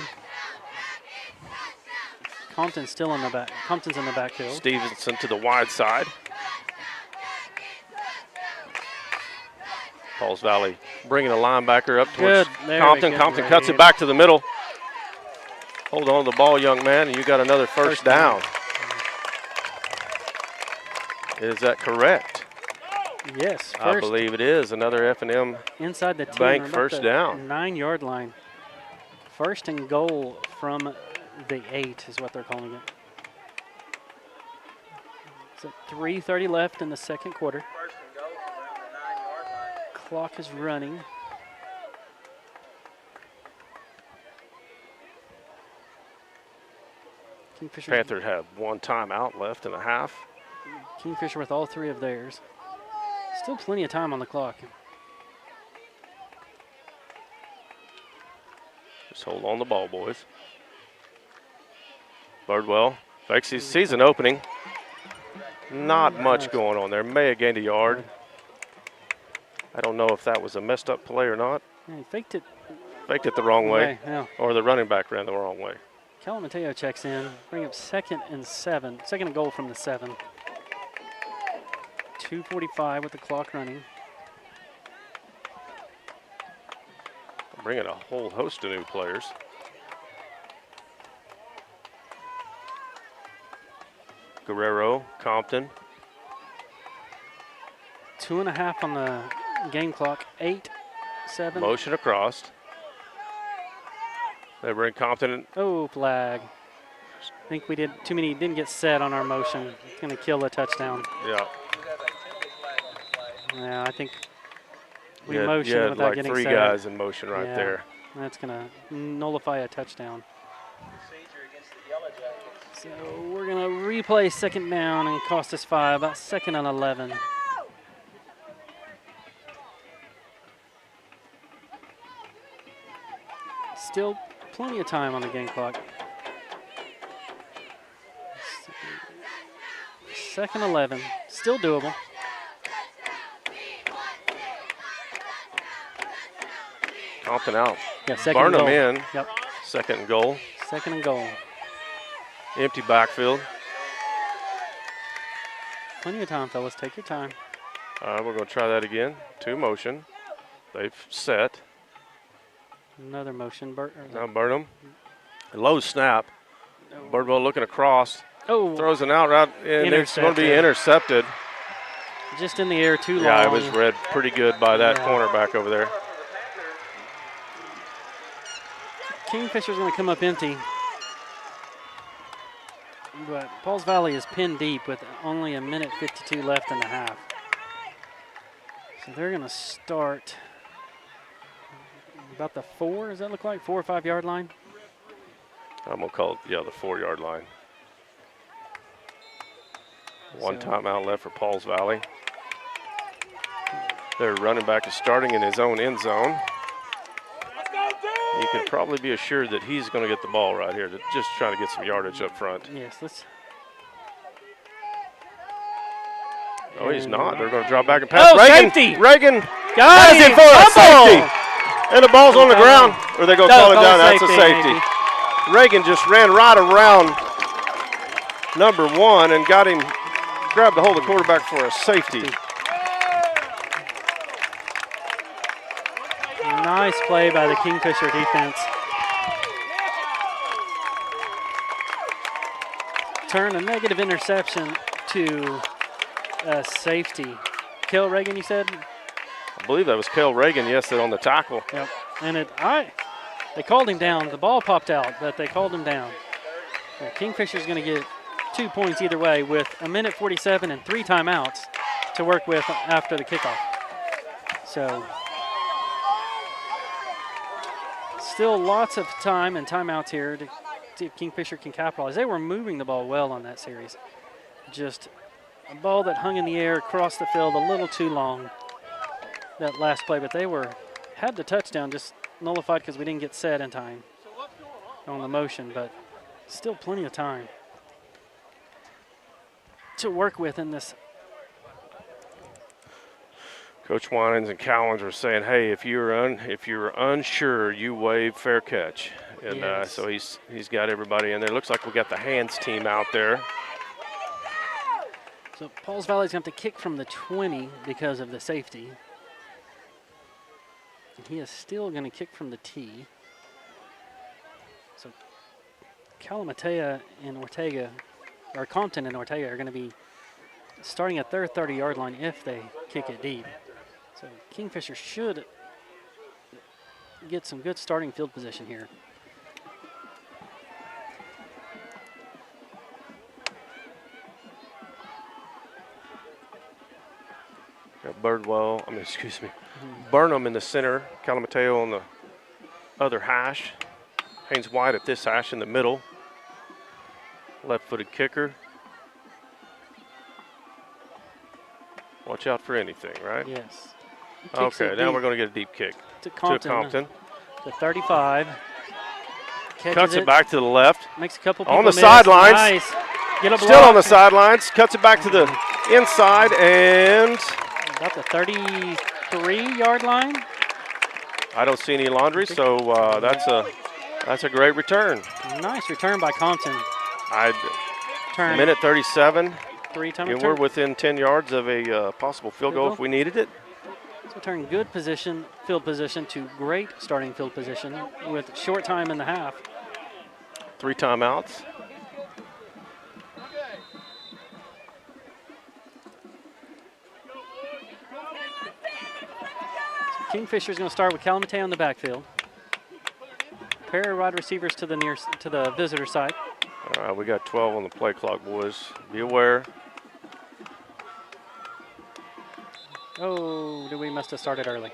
Compton's still in the back. Compton's in the backfield. Stevenson to the wide side. Pauls Valley bringing a linebacker up towards Compton. Compton cuts it back to the middle. Hold on to the ball, young man, and you got another first down. Is that correct? Yes. I believe it is. Another F&M inside the 10, Bank first down. 9-yard line. 1st and goal from the 8 is what they're calling it. So 3:30 left in the second quarter. 1st and goal around the 9-yard line. Clock is running. Kingfisher. Panthers have one timeout left and a half. Kingfisher with all 3 of theirs. Still plenty of time on the clock. Just hold on the ball, boys. Birdwell fakes, he sees an opening. Not much going on there. May have gained a yard. I don't know if that was a messed up play or not. Yeah, he faked it. Faked it the wrong way. Yeah. Or the running back ran the wrong way. Calamateo checks in. Bring up 2nd and 7. 2nd and goal from the 7. 2:45 with the clock running. bringing a whole host of new players. Guerrero, Compton. 2.5 on the game clock. 8, 7. Motion across. They bring Compton in. Oh, flag. I think we didn't get set on our motion. It's going to kill the touchdown. Yeah. Yeah, I think we You had motioned without like getting 3 set. guys in motion right Yeah. there. That's going to nullify a touchdown. So we're going to replay second down and cost us 5, about 2nd and 11. Still plenty of time on the game clock. 2nd 11, still doable. Compton out. Yeah, second and Barnum goal. in. Yep, 2nd and goal. 2nd and goal. Empty backfield. Plenty of time, fellas. Take your time. We're going to try that again. 2 motion. They've set. Another motion. Now Burnham. Low snap. No. Birdwell looking across. Oh, Throws an out route, and it's going to be intercepted. just in the air too long. Yeah, it was read pretty good by that Yeah. cornerback over there. Kingfisher's going to come up empty. But Pauls Valley is pinned deep with only 1:52 left in the half. So they're going to start about the 4, does that look like? 4 or 5 yard line? I'm going to call it, the 4-yard line. One So- timeout left for Pauls Valley. Their running back is starting in his own end zone. You can probably be assured that he's going to get the ball right here, just trying to get some yardage up front. Yes, let's. No, he's not. They're going to drop back and pass. Oh, Reagan, safety! Reagan Got has it him! for a Fumble! safety. And the ball's on the ground. Or they going to No, call it call down. it That's a safety, safety. maybe. Reagan just ran right around number 1 and grabbed the hold of the quarterback for a safety. Nice play by the Kingfisher defense. Turn a negative interception to a safety. Kill Reagan, you said? I believe that was Kel Reagan, yes, that on the tackle. Yep. And they called him down. The ball popped out, but they called him down. So Kingfisher's going to get 2 points either way with 1:47 and 3 timeouts to work with after the kickoff. So still lots of time and timeouts here to see if Kingfisher can capitalize. They were moving the ball well on that series. Just a ball that hung in the air across the field a little too long that last play, but they had the touchdown just nullified because we didn't get set in time on the motion, but still plenty of time to work with in this. Coach Winans and Cowens were saying, hey, if you're unsure, you waive fair catch. And Yes. so he's got everybody in there. Looks like we got the hands team out there. So Pauls Valley's going to have to kick from the 20 because of the safety. And he is still going to kick from the tee. So Calamatea and Ortega, or Compton and Ortega, are going to be starting at their 30-yard line if they kick it deep. So Kingfisher should get some good starting field position here. Got Burnham in the center, Calamateo on the other hash. Haynes White at this hash in the middle. Left-footed kicker. Watch out for anything, right? Yes. He kicks Okay, it now deep we're going to get a deep kick to to Compton. Compton. The 35. Catches Cuts it back to the left. Makes a couple people On the miss. sidelines. Nice. Get a Still on the block. sidelines. Cuts it back to the inside and About the 33-yard line. I don't see any laundry, so that's a great return. Nice return by Compton. Turn Minute 37. 3 time And return. we're within 10 yards of a possible field goal if we needed it. So turn good position, field position to great starting field position with short time in the half. 3 timeouts. Kingfisher's going to start with Calamite on the backfield. Pair of wide receivers to the visitor side. All right, we got 12 on the play clock, boys. Be aware. Oh, we must have started early.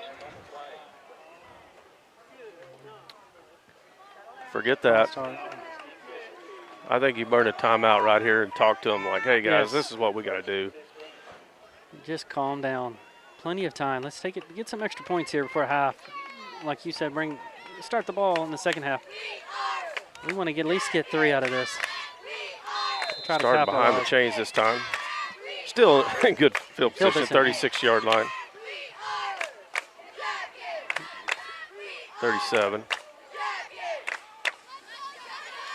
Forget that. I think you burn a timeout right here and talk to them like, hey, guys, Yes. this is what we got to do. Just calm down. Plenty of time. Let's get some extra points here before half. Like you said, start the ball in the second half. We want to at least get 3 out of this. Starting behind the chains this time. Still in good field position, 36-yard line. 37.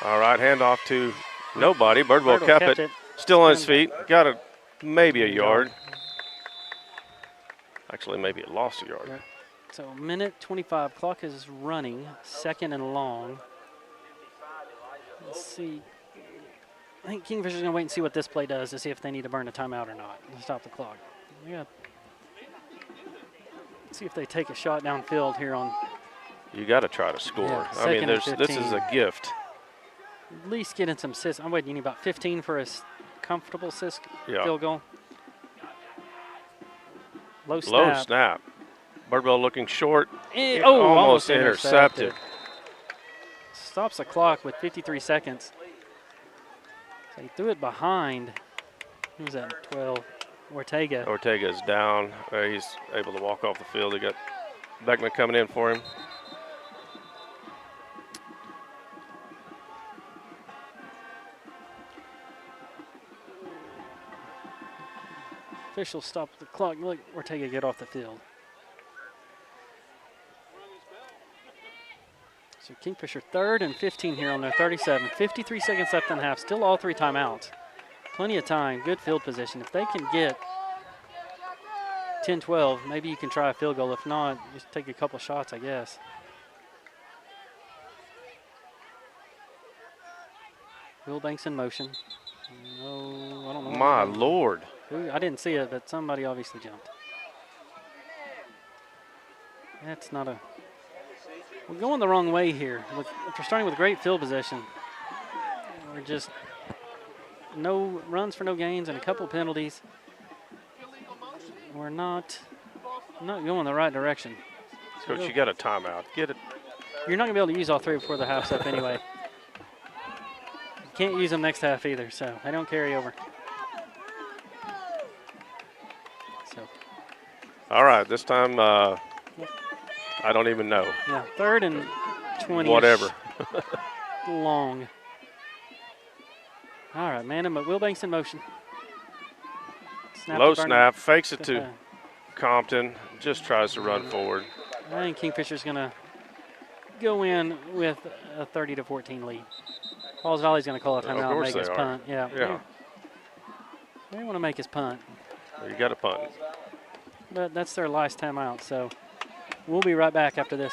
All right, handoff to nobody. Birdwell kept it. Still on his feet. Got maybe a yard. Actually, maybe it lost a yard. So minute 25, clock is running, second and long. Let's see. I think Kingfisher's going to wait and see what this play does to see if they need to burn a timeout or not. Stop the clock. Yeah. See if they take a shot downfield here on. You got to try to score. Yeah, I mean, this 15. is a gift. At least getting some assists. I'm waiting. You need about 15 for a comfortable assist field goal. Low snap. Birdwell looking short. Almost intercepted. Stops the clock with 53 seconds. So he threw it behind. Who was that? 12. Ortega. Ortega's down. He's able to walk off the field. He got Beckman coming in for him. Official stopped the clock. Look, Ortega get off the field. So Kingfisher 3rd and 15 here on their 37. 53 seconds left in the half. Still all 3 timeouts. Plenty of time. Good field position. If they can get 10-12, maybe you can try a field goal. If not, just take a couple shots, I guess. Will Banks in motion. No, I don't know. My Lord. I didn't see it, but somebody obviously jumped. That's not a... We're going the wrong way here. If we're starting with great field position, we're just no runs for no gains and a couple penalties. We're not going the right direction. Coach, you got a timeout. Get it. You're not going to be able to use all 3 before the half's up anyway. You can't use them next half either, so they don't carry over. All right, this time I don't even know. Yeah, 3rd and 20. Whatever. Long. All right, man, but Will Banks in motion. Low snap, fakes it to Compton, just tries to run forward. I think Kingfisher's going to go in with a 30-14 lead. Falls Valley's going to call a timeout and make his punt. Yeah. They want to make his punt. You got to punt. But that's their last timeout, so we'll be right back after this.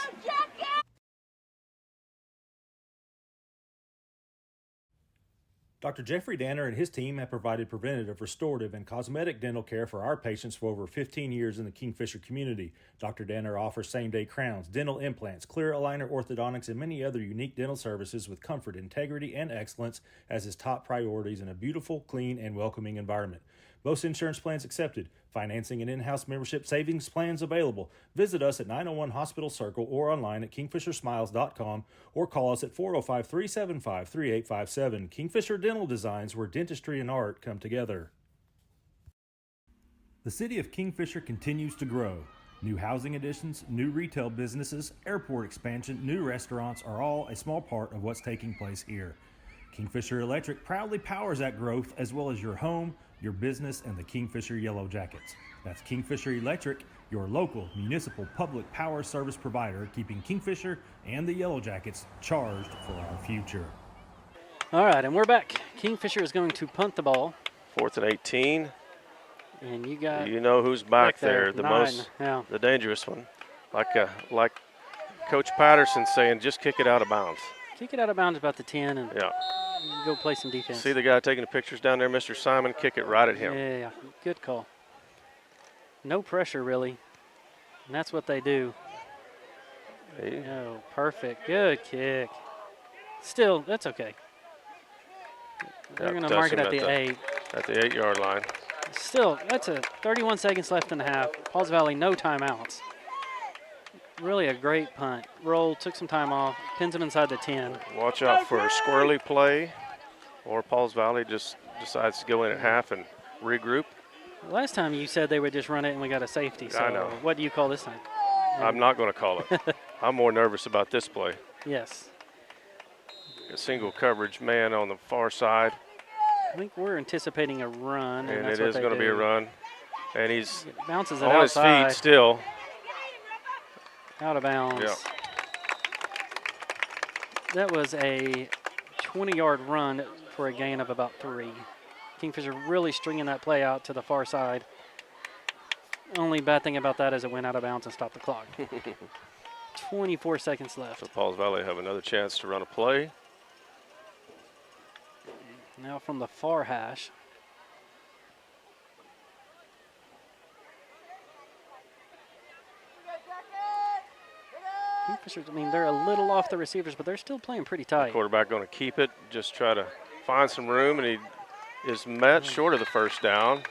Dr. Jeffrey Danner and his team have provided preventative, restorative, and cosmetic dental care for our patients for over 15 years in the Kingfisher community. Dr. Danner offers same-day crowns, dental implants, clear aligner orthodontics, and many other unique dental services with comfort, integrity, and excellence as his top priorities in a beautiful, clean, and welcoming environment. Most insurance plans accepted. Financing and in-house membership savings plans available. Visit us at 901 Hospital Circle or online at kingfishersmiles.com or call us at 405-375-3857. Kingfisher Dental Designs, where dentistry and art come together. The city of Kingfisher continues to grow. New housing additions, new retail businesses, airport expansion, new restaurants are all a small part of what's taking place here. Kingfisher Electric proudly powers that growth as well as your home, your business, and the Kingfisher Yellow Jackets. That's Kingfisher Electric, your local municipal public power service provider, keeping Kingfisher and the Yellow Jackets charged for our future. All right, and we're back. Kingfisher is going to punt the ball. 4th and 18. And you got You know who's back there, the 9. most, Yeah. the dangerous one. Like Coach Patterson saying, just kick it out of bounds. Kick it out of bounds about the 10 and Yeah. go play some defense. See the guy taking the pictures down there, Mr. Simon, kick it right at him. Yeah, good call. No pressure, really. And that's what they do. Hey. Oh, perfect. Good kick. Still, that's okay. They're going to touch mark it him at the 8. At the 8-yard line. Still, that's a 31 seconds left in the half. Pauls Valley, no timeouts. Really a great punt. Roll, took some time off, pins him inside the 10. Watch out for a squirrely play, or Pauls Valley just decides to go in at half and regroup. Last time you said they would just run it and we got a safety. So I know. What do you call this time? I'm not going to call it. I'm more nervous about this play. Yes. A single coverage man on the far side. I think we're anticipating a run. And that's it what is they going to be a do. run. And he's It bounces it on his outside, feet still. out of bounds. Yeah. That was a 20-yard run for a gain of about 3. Kingfisher really stringing that play out to the far side. Only bad thing about that is it went out of bounds and stopped the clock. 24 seconds left. So Pauls Valley have another chance to run a play. Now from the far hash. Kingfisher, I mean, they're a little off the receivers, but they're still playing pretty tight. Quarterback going to keep it, just try to find some room, and he is met short of the first down.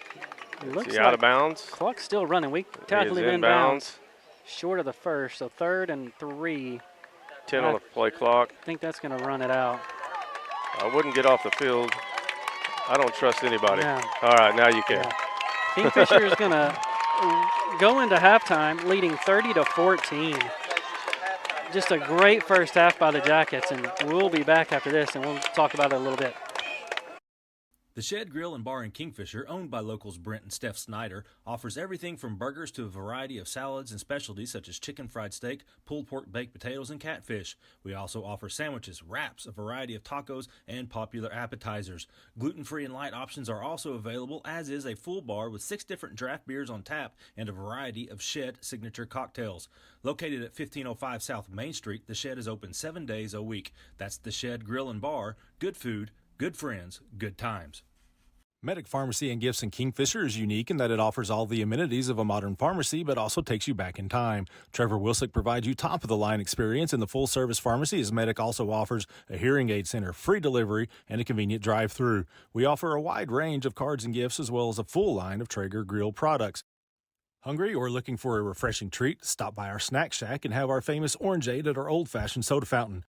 Looks Is he out of bounds? Clock's still running. We He tackled is him in inbounds. bounds. Short of the first, so 3rd and 3. 10 on the play clock. I think that's going to run it out. I wouldn't get off the field. I don't trust anybody. Yeah. All right, now you can. Yeah. Kingfisher is going to go into halftime leading 30-14. Just a great first half by the Jackets, and we'll be back after this, and we'll talk about it a little bit. The Shed Grill and Bar in Kingfisher, owned by locals Brent and Steph Snyder, offers everything from burgers to a variety of salads and specialties such as chicken fried steak, pulled pork baked potatoes, and catfish. We also offer sandwiches, wraps, a variety of tacos, and popular appetizers. Gluten-free and light options are also available, as is a full bar with 6 different draft beers on tap and a variety of Shed signature cocktails. Located at 1505 South Main Street, the Shed is open 7 days a week. That's the Shed Grill and Bar. Good food, good friends, good times. Medic Pharmacy and Gifts in Kingfisher is unique in that it offers all the amenities of a modern pharmacy, but also takes you back in time. Trevor Wilsick provides you top-of-the-line experience in the full-service pharmacy, as Medic also offers a hearing aid center, free delivery, and a convenient drive-through. We offer a wide range of cards and gifts, as well as a full line of Traeger grill products. Hungry or looking for a refreshing treat? Stop by our snack shack and have our famous orangeade at our old-fashioned soda fountain.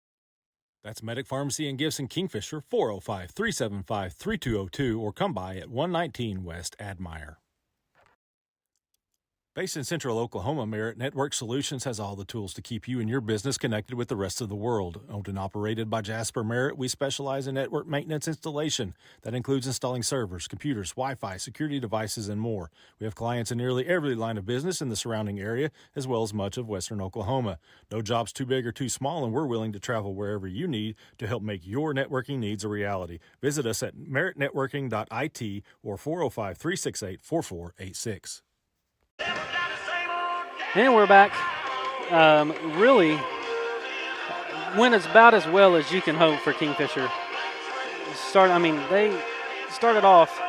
That's Medic Pharmacy and Gifts in Kingfisher, 405-375-3202, or come by at 119 West Admire. Based in Central Oklahoma, Merit Network Solutions has all the tools to keep you and your business connected with the rest of the world. Owned and operated by Jasper Merit, we specialize in network maintenance installation. That includes installing servers, computers, Wi-Fi, security devices, and more. We have clients in nearly every line of business in the surrounding area, as well as much of western Oklahoma. No job's too big or too small, and we're willing to travel wherever you need to help make your networking needs a reality. Visit us at meritnetworking.it or 405-368-4486. And we're back. Really went about as well as you can hope for Kingfisher. They started off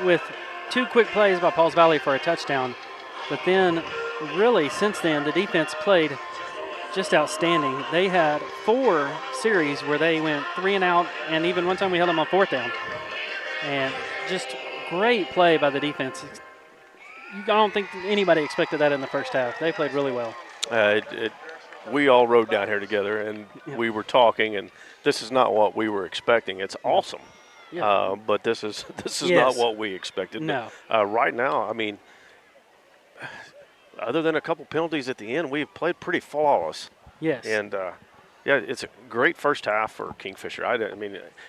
with 2 quick plays by Pauls Valley for a touchdown, but then really since then the defense played just outstanding. They had 4 series where they went 3 and out, and even one time we held them on 4th down. And just great play by the defense. I don't think anybody expected that in the first half. They played really well. We all rode down here together, and we were talking, and this is not what we were expecting. It's awesome, but this is not what we expected. No. Right now, other than a couple penalties at the end, we've played pretty flawless. Yes. And it's a great first half for Kingfisher.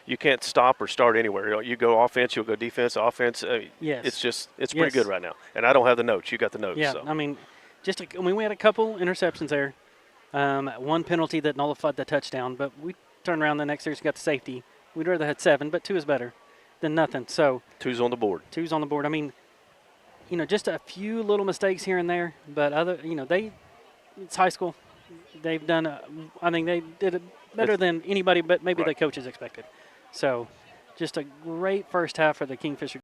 You can't stop or start anywhere. You go offense, you'll go defense, offense. Yes. It's pretty good right now. And I don't have the notes. You got the notes. Yeah, So. we had a couple interceptions there. 1 penalty that nullified the touchdown, but we turned around the next series and got the safety. We'd rather had 7, but 2 is better than nothing. So 2's on the board. 2's on the board. just a few little mistakes here and there, but it's high school. They've done, I think they did it better than anybody, but maybe the coaches expected. So just a great first half for the Kingfisher